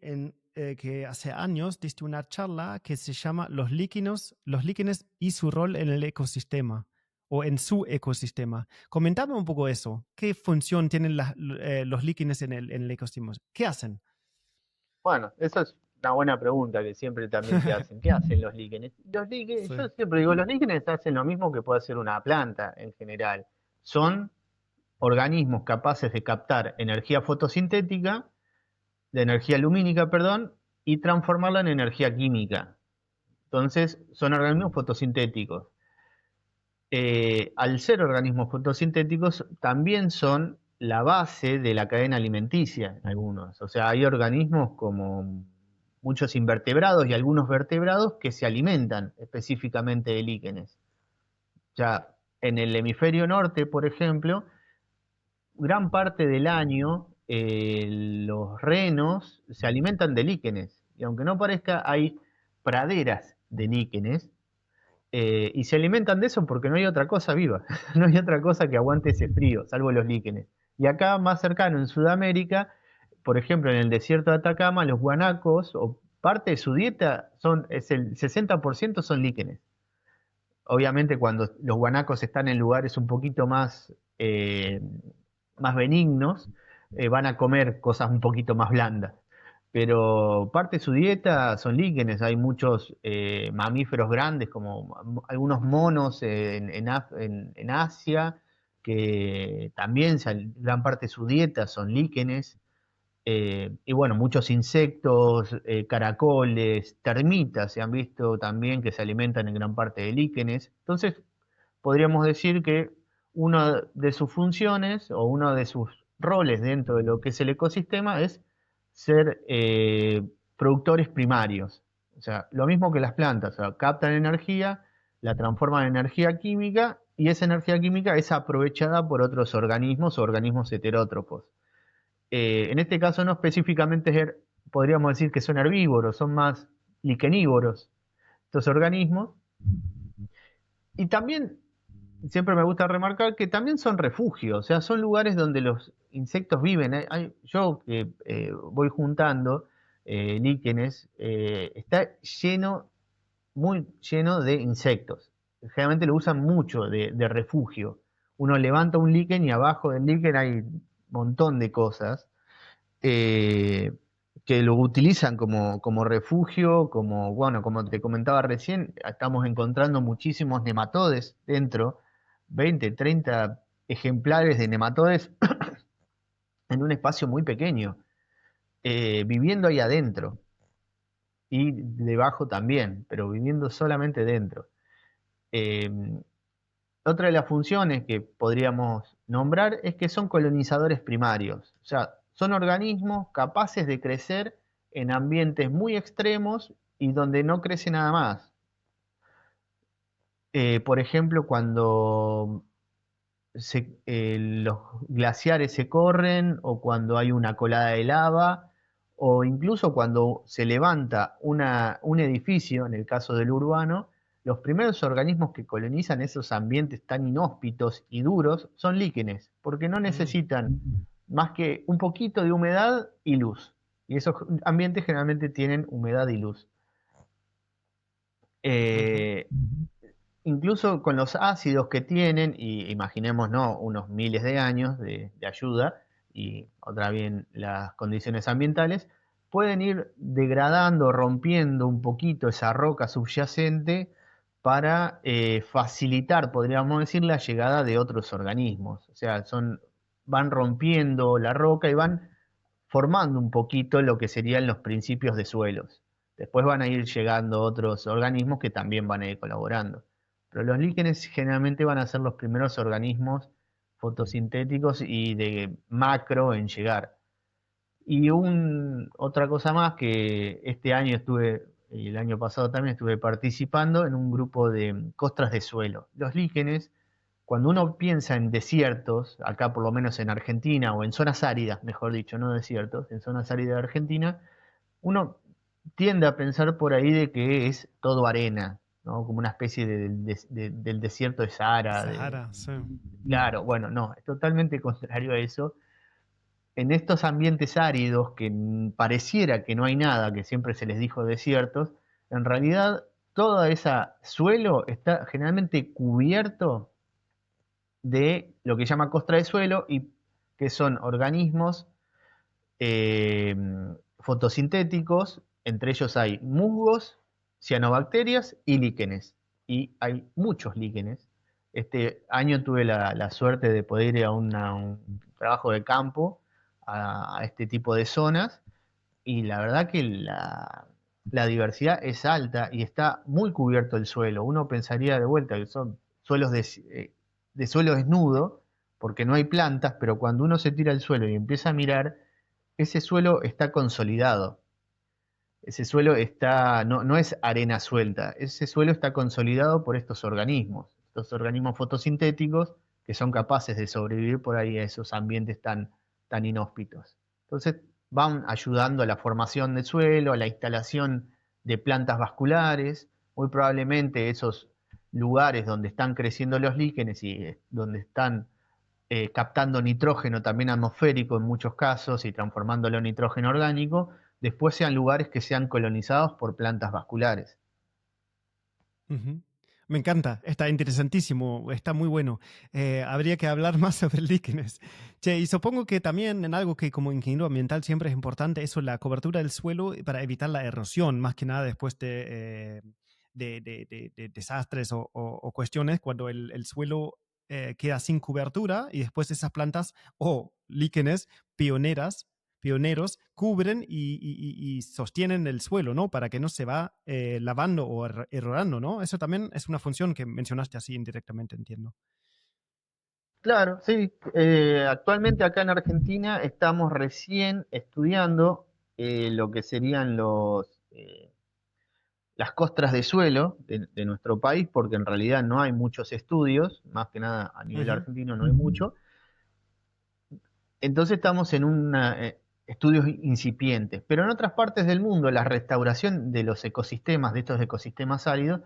que hace años diste una charla que se llama los líquenes y su rol en el ecosistema. o en su ecosistema. Comentame un poco eso. ¿Qué función tienen los líquenes en el ecosistema? ¿Qué hacen? Bueno, esa es una buena pregunta que siempre también te hacen. ¿Qué hacen los líquenes? Sí. Yo siempre digo, los líquenes hacen lo mismo que puede hacer una planta en general. Son organismos capaces de captar energía fotosintética, de energía lumínica, perdón, y transformarla en energía química. Entonces, son organismos fotosintéticos. Al ser organismos fotosintéticos, también son la base de la cadena alimenticia, algunos. O sea, hay organismos como muchos invertebrados y algunos vertebrados que se alimentan específicamente de líquenes. Ya en el hemisferio norte, por ejemplo, gran parte del año los renos se alimentan de líquenes. Y aunque no parezca, hay praderas de líquenes y se alimentan de eso porque no hay otra cosa viva, no hay otra cosa que aguante ese frío, salvo los líquenes. Y acá más cercano, en Sudamérica, por ejemplo, en el desierto de Atacama, los guanacos, o parte de su dieta, es el 60% son líquenes. Obviamente cuando los guanacos están en lugares un poquito más benignos, van a comer cosas un poquito más blandas. Pero parte de su dieta son líquenes. Hay muchos mamíferos grandes, como algunos monos en Asia, que también gran parte de su dieta son líquenes. Y bueno, muchos insectos, caracoles, termitas se han visto también que se alimentan en gran parte de líquenes. Entonces, podríamos decir que una de sus funciones o uno de sus roles dentro de lo que es el ecosistema es ser productores primarios. O sea, lo mismo que las plantas, o sea, captan energía, la transforman en energía química y esa energía química es aprovechada por otros organismos o organismos heterótrofos. En este caso no específicamente podríamos decir que son herbívoros, son más liquenívoros estos organismos. Y también siempre me gusta remarcar que también son refugios, o sea, son lugares donde los insectos viven. Yo que voy juntando líquenes, está lleno, muy lleno de insectos. Generalmente lo usan mucho de refugio. Uno levanta un líquen y abajo del líquen hay un montón de cosas eh, que lo utilizan como refugio, bueno, como te comentaba recién, estamos encontrando muchísimos nematodes dentro, 20, 30 ejemplares de nematodes en un espacio muy pequeño, viviendo ahí adentro y debajo también, pero viviendo solamente dentro. Eh, Otra de las funciones que podríamos nombrar es que son colonizadores primarios, o sea, son organismos capaces de crecer en ambientes muy extremos y donde no crece nada más. Por ejemplo, cuando los glaciares se corren o cuando hay una colada de lava o incluso cuando se levanta un edificio, en el caso del urbano, los primeros organismos que colonizan esos ambientes tan inhóspitos y duros son líquenes, porque no necesitan más que un poquito de humedad y luz. Y esos ambientes generalmente tienen humedad y luz. Ujú. Eh, Incluso con los ácidos que tienen, y imaginemos, ¿no?, unos miles de años de ayuda, y otra bien las condiciones ambientales, pueden ir degradando, rompiendo un poquito esa roca subyacente para facilitar, podríamos decir, la llegada de otros organismos. O sea, van rompiendo la roca y van formando un poquito lo que serían los principios de suelos. Después van a ir llegando otros organismos que también van a ir colaborando. Pero los líquenes generalmente van a ser los primeros organismos fotosintéticos y de macro en llegar. Y otra cosa más que este año y el año pasado también estuve participando en un grupo de costras de suelo. Los líquenes, cuando uno piensa en desiertos, acá por lo menos en Argentina, o en zonas áridas, mejor dicho, no desiertos, en zonas áridas de Argentina, uno tiende a pensar por ahí de que es todo arena, ¿no? Como una especie del desierto de Sahara. Sahara, sí. Claro, bueno, no, es totalmente contrario a eso. En estos ambientes áridos que pareciera que no hay nada, que siempre se les dijo desiertos, en realidad todo ese suelo está generalmente cubierto de lo que llama costra de suelo, y que son organismos eh, fotosintéticos. Entre ellos hay musgos, cianobacterias y líquenes. Y hay muchos líquenes. Este año tuve la suerte de poder ir a un trabajo de campo a este tipo de zonas, y la verdad que la diversidad es alta y está muy cubierto el suelo. Uno pensaría de vuelta que son suelos de suelo desnudo, porque no hay plantas, pero cuando uno se tira al suelo y empieza a mirar, ese suelo está consolidado. Ese suelo no es arena suelta, ese suelo está consolidado por estos organismos fotosintéticos que son capaces de sobrevivir por ahí a esos ambientes tan inhóspitos. Entonces van ayudando a la formación del suelo, a la instalación de plantas vasculares. Muy probablemente esos lugares donde están creciendo los líquenes y donde están captando nitrógeno también atmosférico en muchos casos y transformándolo en nitrógeno orgánico, después sean lugares que sean colonizados por plantas vasculares. Ujú. Me encanta, está interesantísimo, está muy bueno. Habría que hablar más sobre líquenes. Che, y supongo que también en algo que como ingeniero ambiental siempre es importante, eso, la cobertura del suelo para evitar la erosión, más que nada después de desastres o cuestiones, cuando el suelo queda sin cobertura y después esas plantas o líquenes pioneros cubren y sostienen el suelo, ¿no? Para que no se va lavando o erodando, ¿no? Eso también es una función que mencionaste así indirectamente, entiendo. Claro, sí. Actualmente acá en Argentina estamos recién estudiando lo que serían las costras de suelo de nuestro país, porque en realidad no hay muchos estudios, más que nada a nivel Ujú, argentino no hay mucho. Entonces estamos en estudios incipientes, pero en otras partes del mundo la restauración de los ecosistemas, de estos ecosistemas áridos,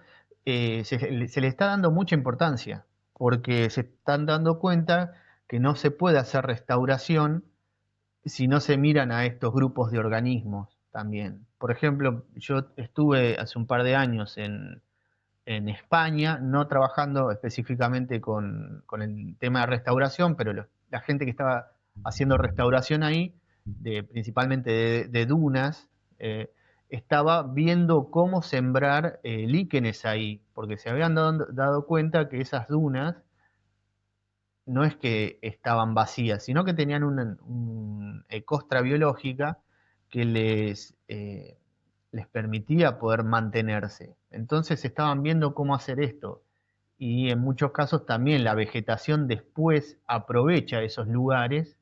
se le está dando mucha importancia, porque se están dando cuenta que no se puede hacer restauración si no se miran a estos grupos de organismos también. Por ejemplo, yo estuve hace un par de años en España, no trabajando específicamente con el tema de restauración, pero la gente que estaba haciendo restauración ahí, principalmente de dunas, estaba viendo cómo sembrar líquenes ahí, porque se habían dado cuenta que esas dunas no es que estaban vacías, sino que tenían una costra biológica que les permitía poder mantenerse. Entonces estaban viendo cómo hacer esto. Y en muchos casos también la vegetación después aprovecha esos lugares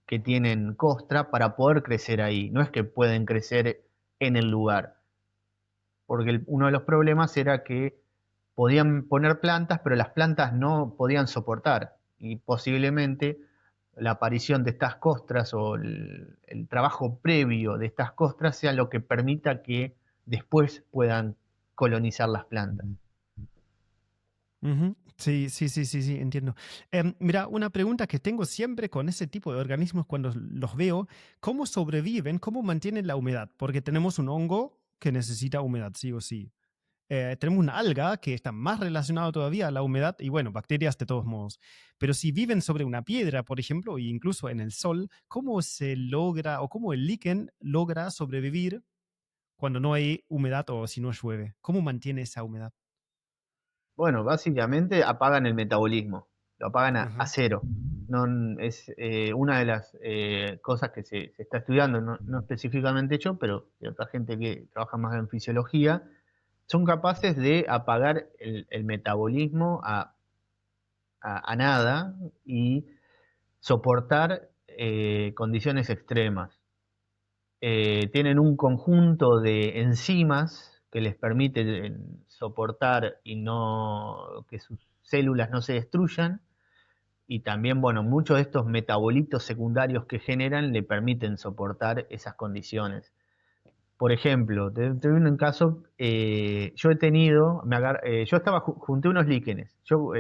que tienen costra para poder crecer ahí. No es que pueden crecer en el lugar, porque uno de los problemas era que podían poner plantas, pero las plantas no podían soportar, y posiblemente la aparición de estas costras o el trabajo previo de estas costras sea lo que permita que después puedan colonizar las plantas. ujú. Sí, sí, sí, sí, sí, entiendo. Mira, una pregunta que tengo siempre con ese tipo de organismos cuando los veo, ¿cómo sobreviven, cómo mantienen la humedad? Porque tenemos un hongo que necesita humedad, sí o sí. Tenemos una alga que está más relacionada todavía a la humedad y bueno, bacterias de todos modos. Pero si viven sobre una piedra, por ejemplo, e incluso en el sol, ¿cómo se logra o cómo el líquen logra sobrevivir cuando no hay humedad o si no llueve? ¿Cómo mantiene esa humedad? Bueno, básicamente apagan el metabolismo, lo apagan a Ajá. cero. No, es una de las cosas que se está estudiando, no específicamente yo, pero de otra gente que trabaja más en fisiología, son capaces de apagar el metabolismo a nada y soportar condiciones extremas. Tienen un conjunto de enzimas que les permite soportar y que sus células no se destruyan. Y también, bueno, muchos de estos metabolitos secundarios que generan le permiten soportar esas condiciones. Por ejemplo, te doy un caso, yo he tenido, yo junté unos líquenes. Yo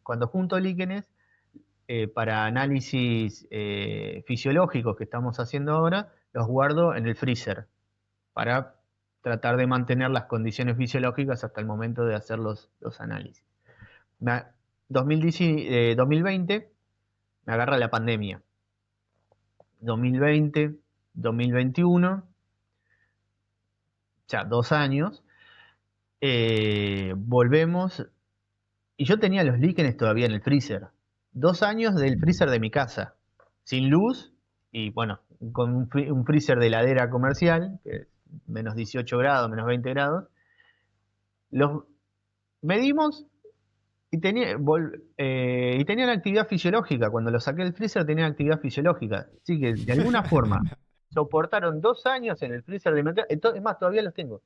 cuando junto líquenes para análisis fisiológicos que estamos haciendo ahora, los guardo en el freezer para tratar de mantener las condiciones fisiológicas hasta el momento de hacer los análisis. 2020 me agarra la pandemia. 2020, 2021, ya 2 años, volvemos y yo tenía los líquenes todavía en el freezer. 2 años del freezer de mi casa, sin luz y bueno, con un freezer de heladera comercial, que es menos 18 grados, menos 20 grados. Los medimos y tenían actividad fisiológica. Cuando los saqué del freezer tenían actividad fisiológica. Así que de alguna forma soportaron 2 años en el freezer de mercado. Es más, todavía los tengo.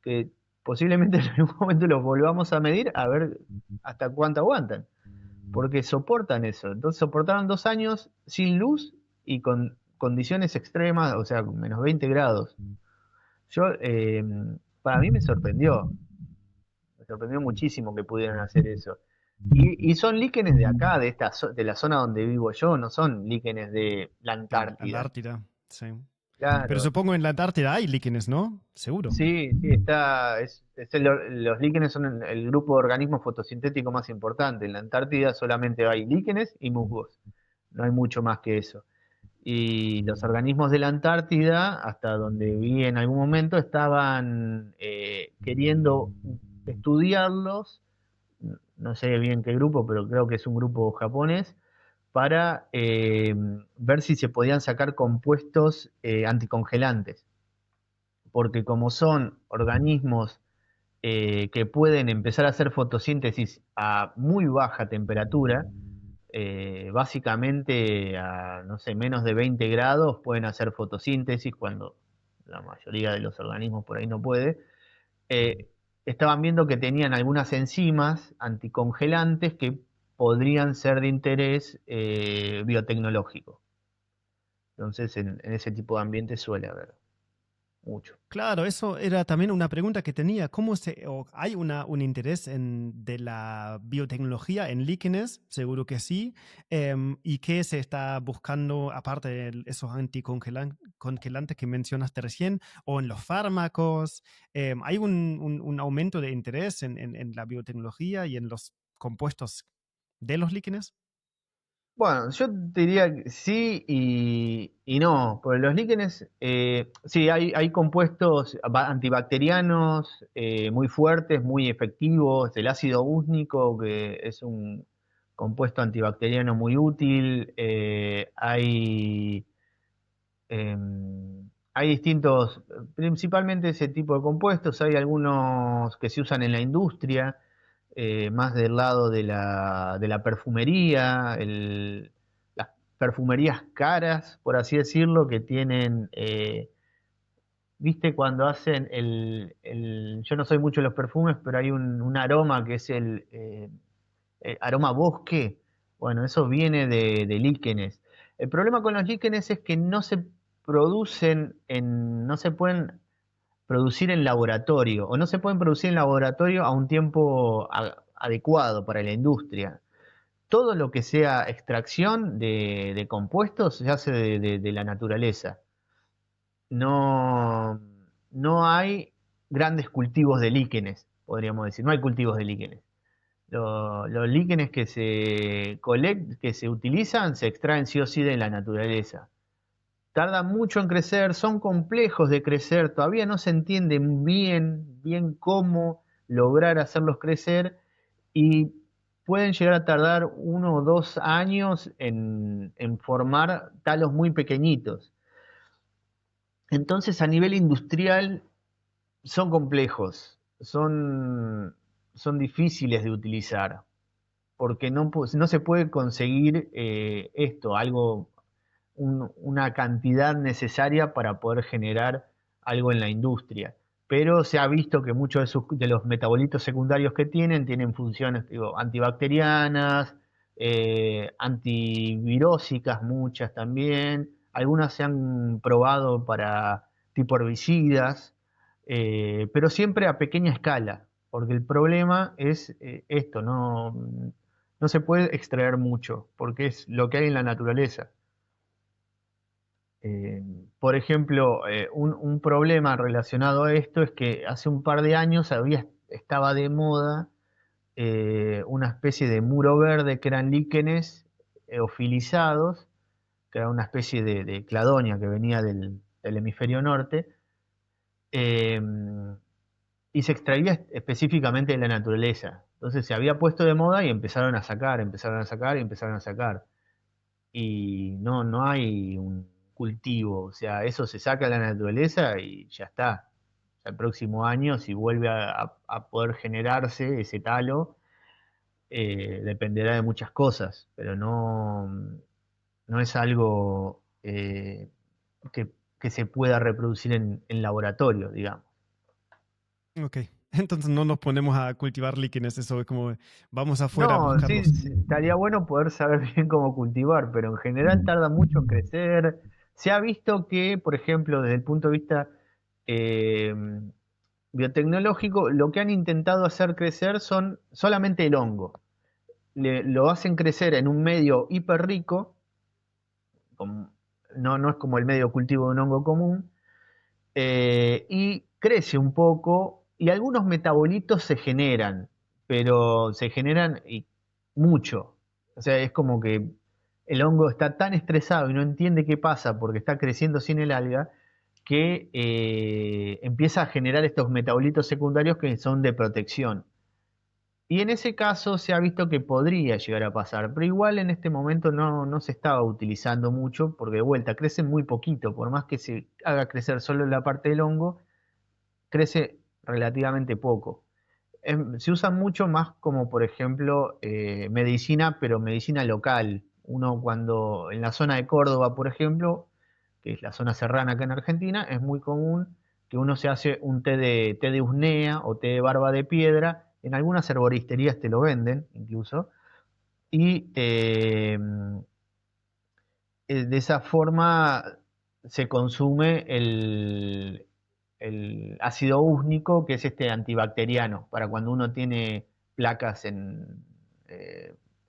Que posiblemente en algún momento los volvamos a medir a ver hasta cuánto aguantan. Porque soportan eso. Entonces soportaron 2 años sin luz y con condiciones extremas, o sea, menos 20 grados. Yo, para mí me sorprendió muchísimo que pudieran hacer eso. Y son líquenes de acá, de la zona donde vivo yo, no son líquenes de la De la Antártida. Antártida, sí. Pero Claro, supongo en la Antártida hay líquenes, ¿no? Seguro. sí, sí, los líquenes son el grupo de organismos fotosintéticos más importante. En la Antártida solamente hay líquenes y musgos, no hay mucho más que eso. Y los organismos de la Antártida, hasta donde vi en algún momento, estaban queriendo estudiarlos, no sé bien qué grupo, pero creo que es un grupo japonés, para ver si se podían sacar compuestos anticongelantes, porque como son organismos que pueden empezar a hacer fotosíntesis a muy baja temperatura, básicamente a, no sé, menos de 20 grados pueden hacer fotosíntesis cuando la mayoría de los organismos por ahí no puede. eh, Estaban viendo que tenían algunas enzimas anticongelantes que podrían ser de interés biotecnológico. Entonces, en ese tipo de ambientes suele haber mucho. Claro, eso era también una pregunta que tenía. ¿Hay un interés de la biotecnología en líquenes? Seguro que sí. ¿Y qué se está buscando, aparte de esos anticongelantes que mencionaste recién, o en los fármacos? ¿Hay un aumento de interés en la biotecnología y en los compuestos de los líquenes? Bueno, yo te diría que sí y no, porque los líquenes, sí, hay compuestos antibacterianos muy fuertes, muy efectivos, el ácido úsnico, que es un compuesto antibacteriano muy útil, hay distintos, principalmente ese tipo de compuestos, hay algunos que se usan en la industria, más del lado de la perfumería, las perfumerías caras, por así decirlo, que tienen, viste, cuando hacen yo no soy mucho de los perfumes, pero hay un aroma que es el aroma bosque. Bueno, eso viene de líquenes. El problema con los líquenes es que no se pueden producir en laboratorio o no se pueden producir en laboratorio a un tiempo adecuado para la industria. Todo lo que sea extracción de compuestos se hace de la naturaleza. No, no hay grandes cultivos de líquenes, podríamos decir. No hay cultivos de líquenes. Los líquenes que se utilizan se extraen sí o sí de la naturaleza. Tardan mucho en crecer, son complejos de crecer, todavía no se entiende bien cómo lograr hacerlos crecer y pueden llegar a tardar 1 o 2 años en formar talos muy pequeñitos. Entonces, a nivel industrial, son complejos, son difíciles de utilizar, porque no se puede conseguir una cantidad necesaria para poder generar algo en la industria. Pero se ha visto que muchos de los metabolitos secundarios que tienen funciones, digo, antibacterianas, antivirósicas, muchas también. Algunas se han probado para tipo herbicidas, pero siempre a pequeña escala, porque el problema es esto, no se puede extraer mucho, porque es lo que hay en la naturaleza. Eh, por ejemplo, un problema relacionado a esto es que hace un par de años estaba de moda una especie de muro verde que eran líquenes eofilizados, que era una especie de cladonia que venía del hemisferio norte, eh, y se extraía específicamente de la naturaleza. Entonces se había puesto de moda y empezaron a sacar, empezaron a sacar y empezaron a sacar. Y no hay un cultivo, o sea, eso se saca de la naturaleza y ya está. El próximo año, si vuelve a poder generarse ese talo, dependerá de muchas cosas, pero no es algo que se pueda reproducir en laboratorio, digamos. Ok, entonces no nos ponemos a cultivar líquenes, eso es como vamos afuera a No, sí, buscarlos. sí, estaría bueno poder saber bien cómo cultivar, pero en general tarda mucho en crecer. Se ha visto que, por ejemplo, desde el punto de vista eh, biotecnológico, lo que han intentado hacer crecer son solamente el hongo. Lo hacen crecer en un medio hiper rico, no es como el medio cultivo de un hongo común, y crece un poco y algunos metabolitos se generan, pero se generan y mucho. O sea, es como que el hongo está tan estresado y no entiende qué pasa porque está creciendo sin el alga, que empieza a generar estos metabolitos secundarios que son de protección. Y en ese caso se ha visto que podría llegar a pasar, pero igual en este momento no se estaba utilizando mucho porque de vuelta crece muy poquito, por más que se haga crecer solo la parte del hongo, crece relativamente poco. Se usa mucho más como por ejemplo medicina, pero medicina local. Uno cuando en la zona de Córdoba, por ejemplo, que es la zona serrana acá en Argentina, es muy común que uno se hace un té de usnea o té de barba de piedra. En algunas herboristerías te lo venden incluso. Y de esa forma se consume el ácido úsnico, que es este antibacteriano, para cuando uno tiene placas en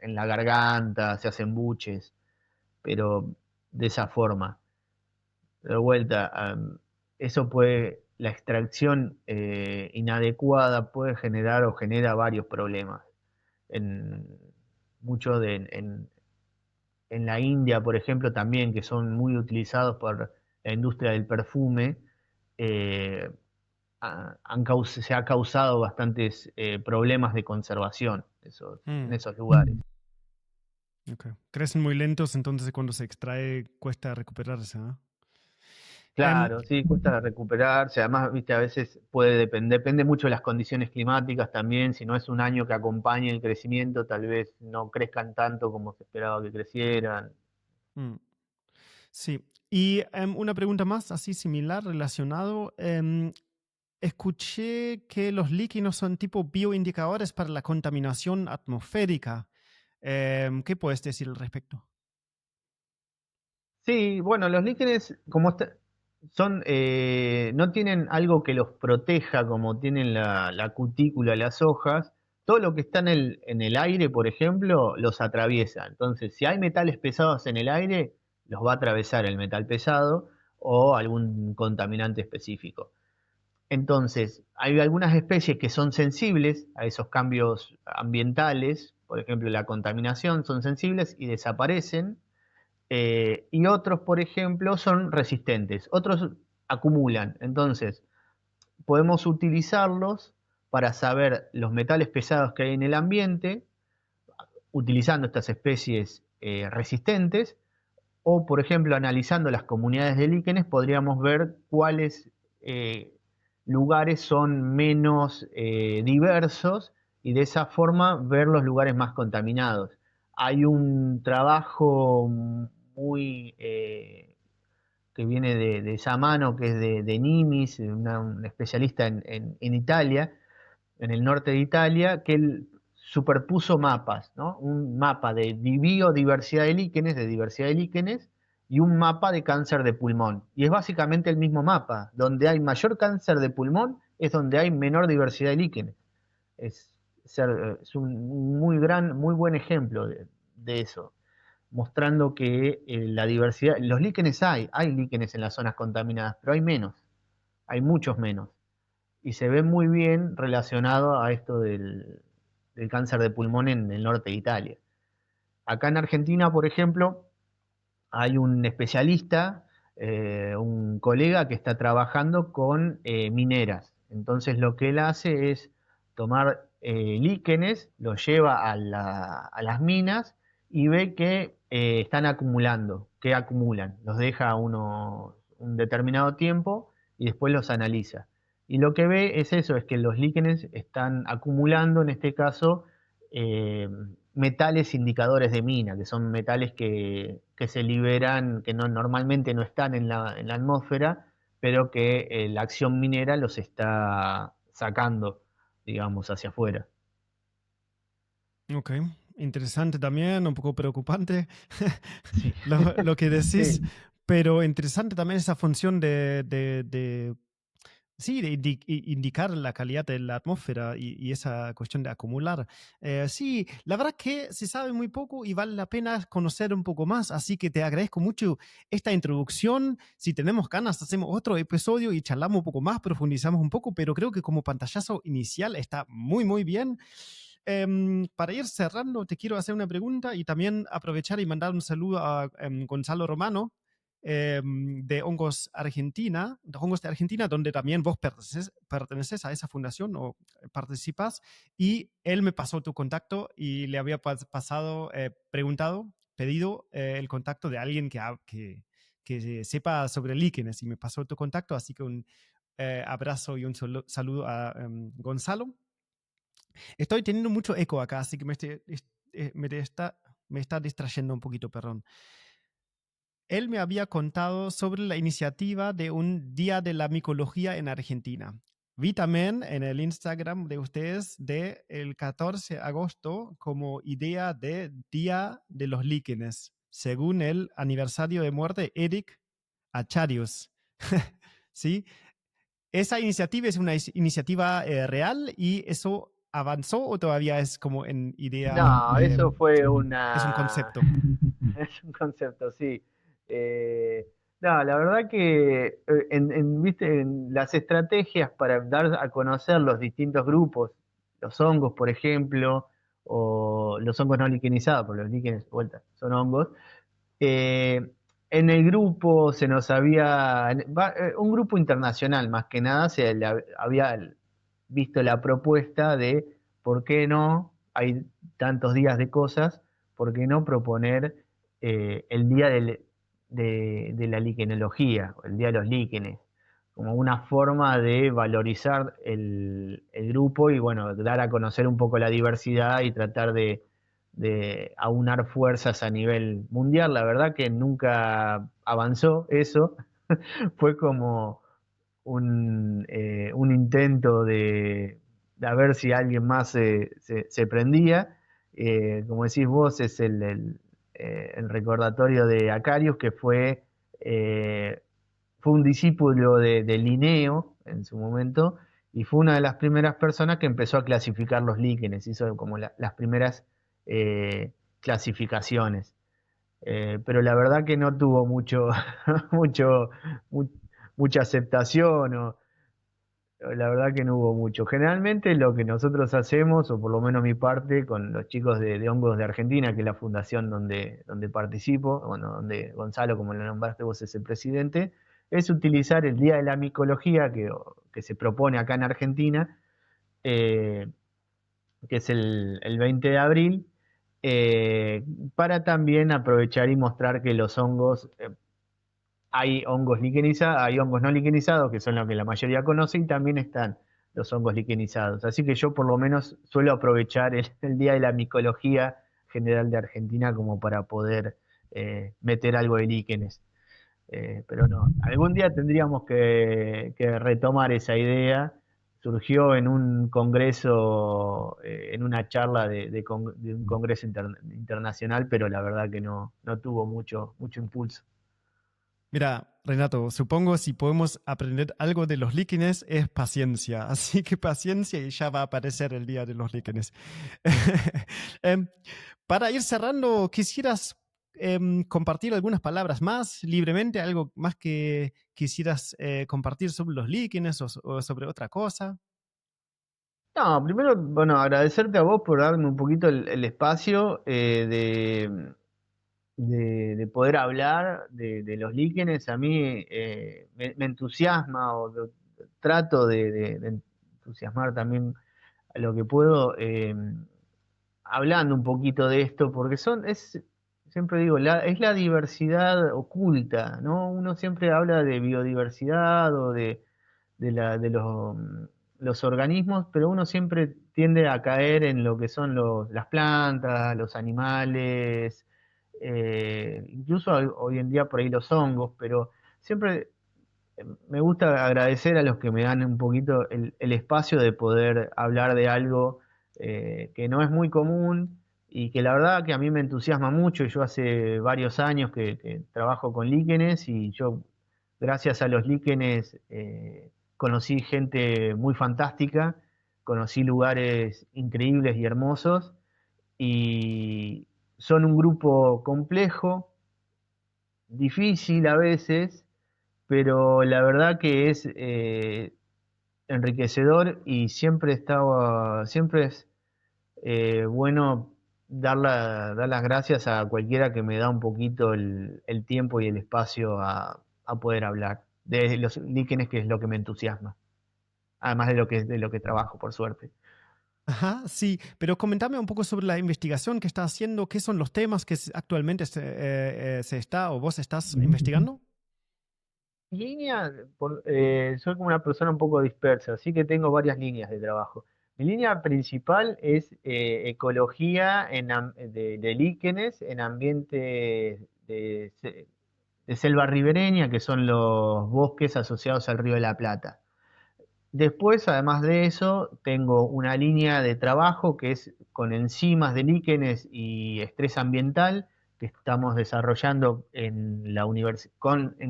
la garganta, se hacen buches, pero de esa forma. De vuelta, eso puede, la extracción inadecuada puede generar o genera varios problemas. En, mucho en la India, por ejemplo, también, que son muy utilizados por la industria del perfume, eh, se ha causado bastantes problemas de conservación en Mm, esos lugares. ok. Crecen muy lentos, entonces cuando se extrae cuesta recuperarse, ¿no? Em, Claro, sí, cuesta recuperarse. Además, viste, a veces puede depende mucho de las condiciones climáticas también. Si no es un año que acompañe el crecimiento, tal vez no crezcan tanto como se esperaba que crecieran. mm, sí. Y una pregunta más, así similar, relacionado. Escuché que los líquidos son tipo bioindicadores para la contaminación atmosférica. ¿Qué puedes decir al respecto? Sí, bueno, los líquenes, como no tienen algo que los proteja como tienen la cutícula, las hojas. Todo lo que está en el aire, por ejemplo, los atraviesa. Entonces, si hay metales pesados en el aire, los va a atravesar el metal pesado o algún contaminante específico. Entonces, hay algunas especies que son sensibles a esos cambios ambientales, por ejemplo, la contaminación, son sensibles y desaparecen. Y otros, por ejemplo, son resistentes. Otros acumulan. Entonces, podemos utilizarlos para saber los metales pesados que hay en el ambiente, utilizando estas especies resistentes, o, por ejemplo, analizando las comunidades de líquenes, podríamos ver cuáles lugares son menos diversos y de esa forma ver los lugares más contaminados. Hay un trabajo muy que viene de esa mano, que es de Nimis, un especialista en Italia, en el norte de Italia, que él superpuso mapas, ¿no? Un mapa de biodiversidad de diversidad de líquenes, y un mapa de cáncer de pulmón. Y es básicamente el mismo mapa. Donde hay mayor cáncer de pulmón es donde hay menor diversidad de líquenes. Es, es un muy buen ejemplo de eso, mostrando que la diversidad, los líquenes hay líquenes en las zonas contaminadas, pero hay menos, hay muchos menos. Y se ve muy bien relacionado a esto del cáncer de pulmón en el norte de Italia. Acá en Argentina, por ejemplo, hay un especialista, un colega que está trabajando con mineras. Entonces lo que él hace es tomar líquenes, los lleva a las minas y ve que están acumulando, que acumulan. Los deja un determinado tiempo y después los analiza. Y lo que ve es eso, es que los líquenes están acumulando, en este caso, metales indicadores de mina, que son metales que se liberan, que normalmente no están en la atmósfera, pero que la acción minera los está sacando, digamos, hacia afuera. Ok, interesante también, un poco preocupante Sí, lo que decís, sí, pero interesante también esa función sí, de indicar la calidad de la atmósfera y esa cuestión de acumular. Sí, la verdad que se sabe muy poco y vale la pena conocer un poco más, así que te agradezco mucho esta introducción. Si tenemos ganas, hacemos otro episodio y charlamos un poco más, profundizamos un poco, pero creo que como pantallazo inicial está muy, muy bien. Para ir cerrando, te quiero hacer una pregunta y también aprovechar y mandar un saludo a Gonzalo Romano, de Hongos de Argentina, donde también vos perteneces a esa fundación o participas, y él me pasó tu contacto y le había pasado, pedido el contacto de alguien que sepa sobre líquenes y me pasó tu contacto, así que un abrazo y un saludo a Gonzalo. Estoy teniendo mucho eco acá, así que me está distrayendo un poquito, perdón. Él me había contado sobre la iniciativa de un Día de la Micología en Argentina. Vi también en el Instagram de ustedes de el 14 de agosto como idea de Día de los Líquenes, según el aniversario de muerte de Eric Acharius. ¿Sí? ¿Esa iniciativa es una iniciativa real y eso avanzó o todavía es como en idea, no, eso fue es un una... concepto? Es un concepto, sí. Eh, no, la verdad que ¿viste? En las estrategias para dar a conocer los distintos grupos, los hongos, por ejemplo, o los hongos no liquenizados, porque los líquenes, vuelta, son hongos, eh, en el grupo se nos un grupo internacional más que nada, había visto la propuesta de por qué no, hay tantos días de cosas, por qué no proponer el día de la liquenología, o el día de los líquenes, como una forma de valorizar el grupo y bueno, dar a conocer un poco la diversidad y tratar de aunar fuerzas a nivel mundial. La verdad que nunca avanzó eso, fue como un intento de a ver si alguien más se prendía. Como decís vos, es el recordatorio de Acarius, que fue un discípulo de Linneo en su momento, y fue una de las primeras personas que empezó a clasificar los líquenes, hizo como las primeras clasificaciones. Pero la verdad que no tuvo mucho, mu- mucha aceptación, o la verdad que no hubo mucho. Generalmente lo que nosotros hacemos, o por lo menos mi parte, con los chicos de Hongos de Argentina, que es la fundación donde participo, bueno, donde Gonzalo, como lo nombraste vos, es el presidente, es utilizar el Día de la Micología que se propone acá en Argentina, eh, que es el 20 de abril, eh, para también aprovechar y mostrar que los hongos, hay hongos liquenizados, hay hongos no liquenizados, que son los que la mayoría conoce, y también están los hongos liquenizados. Así que yo por lo menos suelo aprovechar el Día de la Micología General de Argentina como para poder meter algo de líquenes. Pero no, algún día tendríamos que retomar esa idea. Surgió en un congreso, en una charla de un congreso internacional, pero la verdad que no tuvo mucho impulso. Mira, Renato, supongo si podemos aprender algo de los líquenes es paciencia. Así que paciencia y ya va a aparecer el día de los líquenes. Em, para ir cerrando, quisieras compartir algunas palabras más libremente, algo más que quisieras compartir sobre los líquenes o sobre otra cosa. No, primero, bueno, agradecerte a vos por darme un poquito el espacio de poder hablar de los líquenes. A mí me entusiasma trato de entusiasmar también a lo que puedo, hablando un poquito de esto, porque siempre digo, es la diversidad oculta, ¿no? Uno siempre habla de biodiversidad o de los organismos, pero uno siempre tiende a caer en lo que son las plantas, los animales, incluso hoy en día por ahí los hongos, pero siempre me gusta agradecer a los que me dan un poquito el espacio de poder hablar de algo que no es muy común y que la verdad que a mí me entusiasma mucho. Y yo hace varios años que trabajo con líquenes y yo, gracias a los líquenes, conocí gente muy fantástica, conocí lugares increíbles y hermosos y son un grupo complejo, difícil a veces, pero la verdad que es enriquecedor y siempre es bueno dar las gracias a cualquiera que me da un poquito el tiempo y el espacio a poder hablar de los líquenes, que es lo que me entusiasma, además de lo que trabajo, por suerte. Ajá, sí, pero comentame un poco sobre la investigación que está haciendo, qué son los temas que actualmente se está o vos estás investigando. Línea, soy como una persona un poco dispersa, así que tengo varias líneas de trabajo. Mi línea principal es ecología de líquenes en ambientes de selva ribereña, que son los bosques asociados al Río de la Plata. Después, además de eso, tengo una línea de trabajo que es con enzimas de líquenes y estrés ambiental que estamos desarrollando en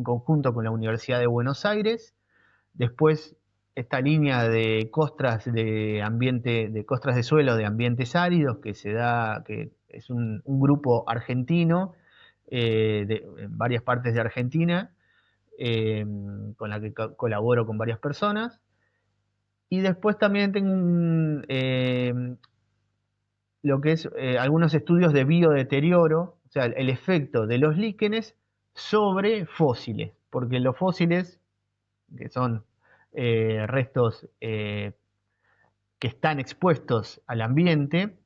conjunto con la Universidad de Buenos Aires. Después, esta línea de costras de costras de suelo de ambientes áridos que es un grupo argentino en varias partes de Argentina, eh, con la que colaboro con varias personas. Y después también tengo lo que es algunos estudios de biodeterioro, o sea, el efecto de los líquenes sobre fósiles, porque los fósiles, que son restos que están expuestos al ambiente,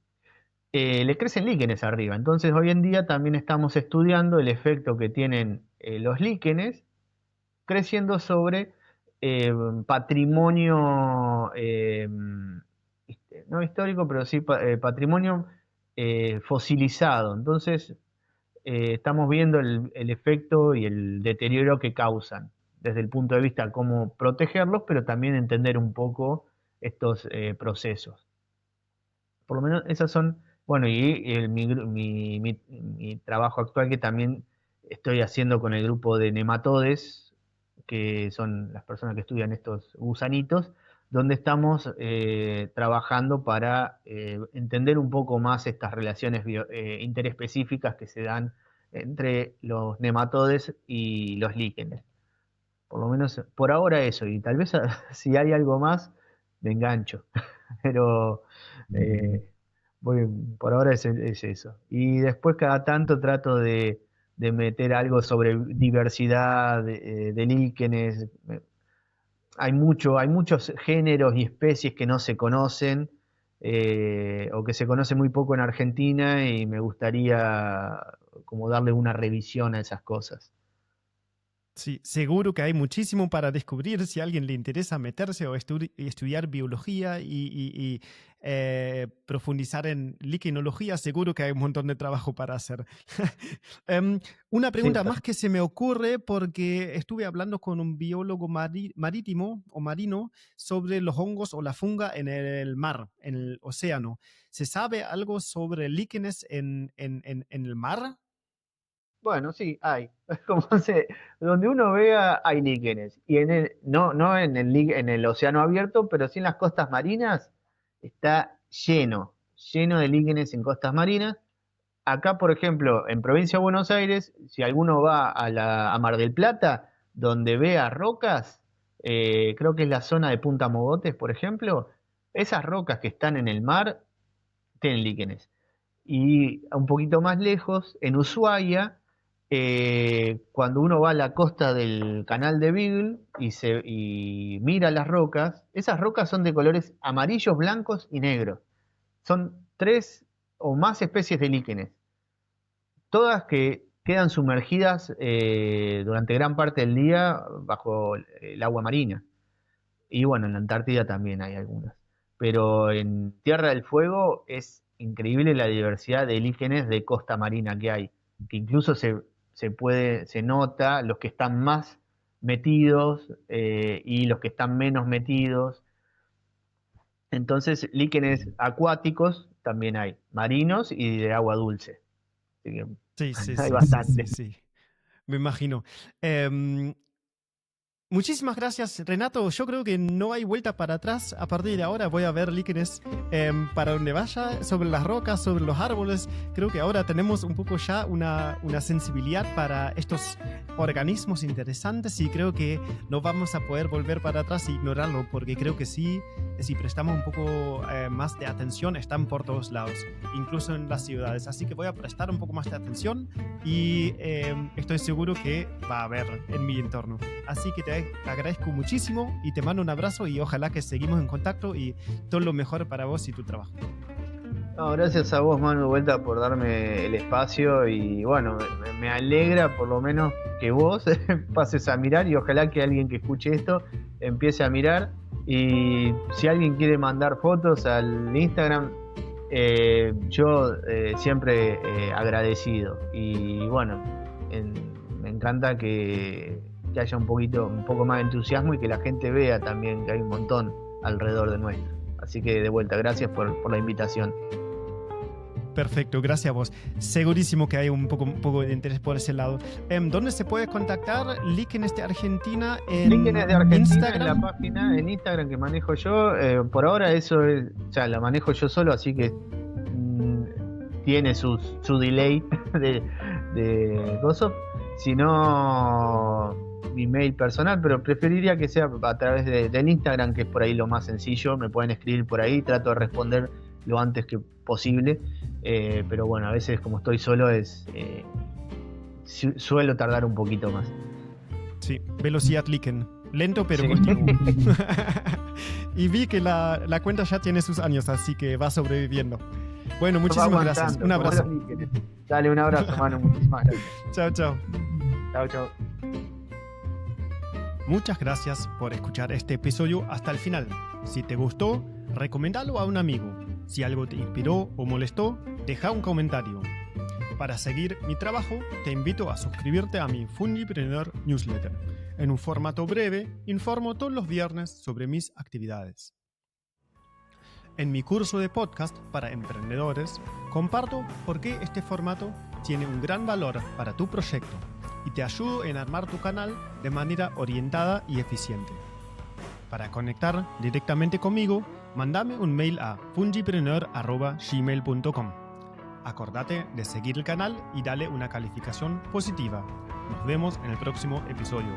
le crecen líquenes arriba. Entonces, hoy en día también estamos estudiando el efecto que tienen los líquenes creciendo sobre eh, patrimonio, no histórico, pero sí patrimonio fosilizado. Entonces, estamos viendo el efecto y el deterioro que causan desde el punto de vista de cómo protegerlos, pero también entender un poco estos procesos. Por lo menos esas son, bueno, y mi trabajo actual que también estoy haciendo con el grupo de nematodes, que son las personas que estudian estos gusanitos, donde estamos trabajando para entender un poco más estas relaciones interespecíficas que se dan entre los nematodes y los líquenes. Por lo menos por ahora eso, y tal vez si hay algo más, me engancho. Pero eh, voy, por ahora es eso. Y después cada tanto trato de meter algo sobre diversidad de líquenes. Hay muchos géneros y especies que no se conocen o que se conocen muy poco en Argentina y me gustaría como darle una revisión a esas cosas. Sí, seguro que hay muchísimo para descubrir si a alguien le interesa meterse o estudiar biología y profundizar en liquenología, seguro que hay un montón de trabajo para hacer. Em, una Sí, pregunta más que se me ocurre porque estuve hablando con un biólogo marítimo o marino sobre los hongos o la funga en el mar, en el océano. ¿Se sabe algo sobre líquenes en el mar? bueno, sí, hay. Donde uno vea hay líquenes. Y no en el océano abierto, pero sí en las costas marinas está lleno de líquenes en costas marinas. Acá, por ejemplo, en provincia de Buenos Aires, si alguno va a Mar del Plata, donde vea rocas, creo que es la zona de Punta Mogotes, por ejemplo, esas rocas que están en el mar tienen líquenes. Y un poquito más lejos, en Ushuaia, cuando uno va a la costa del canal de Beagle y mira las rocas, esas rocas son de colores amarillos, blancos y negros. Son 3 o más especies de líquenes, todas que quedan sumergidas durante gran parte del día bajo el agua marina. Y bueno, en la Antártida también hay algunas. Pero en Tierra del Fuego es increíble la diversidad de líquenes de costa marina que hay, que incluso se nota los que están más metidos y los que están menos metidos. Entonces, líquenes acuáticos también hay, marinos y de agua dulce. Así que Sí, sí, hay sí, sí, sí, bastante. sí. Me imagino. Muchísimas gracias, Renato. Yo creo que no hay vuelta para atrás. A partir de ahora voy a ver líquenes para donde vaya, sobre las rocas, sobre los árboles. Creo que ahora tenemos un poco ya una sensibilidad para estos organismos interesantes y creo que no vamos a poder volver para atrás e ignorarlo, porque creo que sí, si prestamos un poco más de atención, están por todos lados, incluso en las ciudades. Así que voy a prestar un poco más de atención y estoy seguro que va a haber en mi entorno. Así que te agradezco muchísimo y te mando un abrazo y ojalá que seguimos en contacto y todo lo mejor para vos y tu trabajo. No, gracias a vos, Manu, de vuelta por darme el espacio y bueno, me alegra por lo menos que vos pases a mirar y ojalá que alguien que escuche esto empiece a mirar y si alguien quiere mandar fotos al Instagram, yo siempre agradecido y bueno, me encanta que haya un poco más de entusiasmo y que la gente vea también que hay un montón alrededor de nuestro. Así que de vuelta, gracias por la invitación. Perfecto, gracias a vos. Segurísimo que hay un poco de interés por ese lado. ¿Dónde se puede contactar? Líquenes de Argentina en Líquenes de Argentina Instagram. en la página, en Instagram que manejo yo. Por ahora eso la manejo yo solo, así que tiene su delay de gozo. Si no, mi mail personal, pero preferiría que sea a través del Instagram, que es por ahí lo más sencillo. Me pueden escribir por ahí, trato de responder lo antes que posible, pero bueno, a veces como estoy solo suelo tardar un poquito más. Sí, velocidad líquen, lento pero Sí. continuo. Y vi que la cuenta ya tiene sus años, así que va sobreviviendo. Bueno, muchísimas gracias. Un abrazo. Dale, un abrazo, mano. Muchísimas gracias. Chao, chao. Chao, chao. Muchas gracias por escuchar este episodio hasta el final. Si te gustó, recomendalo a un amigo. Si algo te inspiró o molestó, deja un comentario. Para seguir mi trabajo, te invito a suscribirte a mi Fungipreneur Newsletter. En un formato breve, informo todos los viernes sobre mis actividades. En mi curso de podcast para emprendedores, comparto por qué este formato tiene un gran valor para tu proyecto y te ayudo en armar tu canal de manera orientada y eficiente. Para conectar directamente conmigo, mándame un mail a fungipreneur@gmail.com. Acordate de seguir el canal y dale una calificación positiva. Nos vemos en el próximo episodio.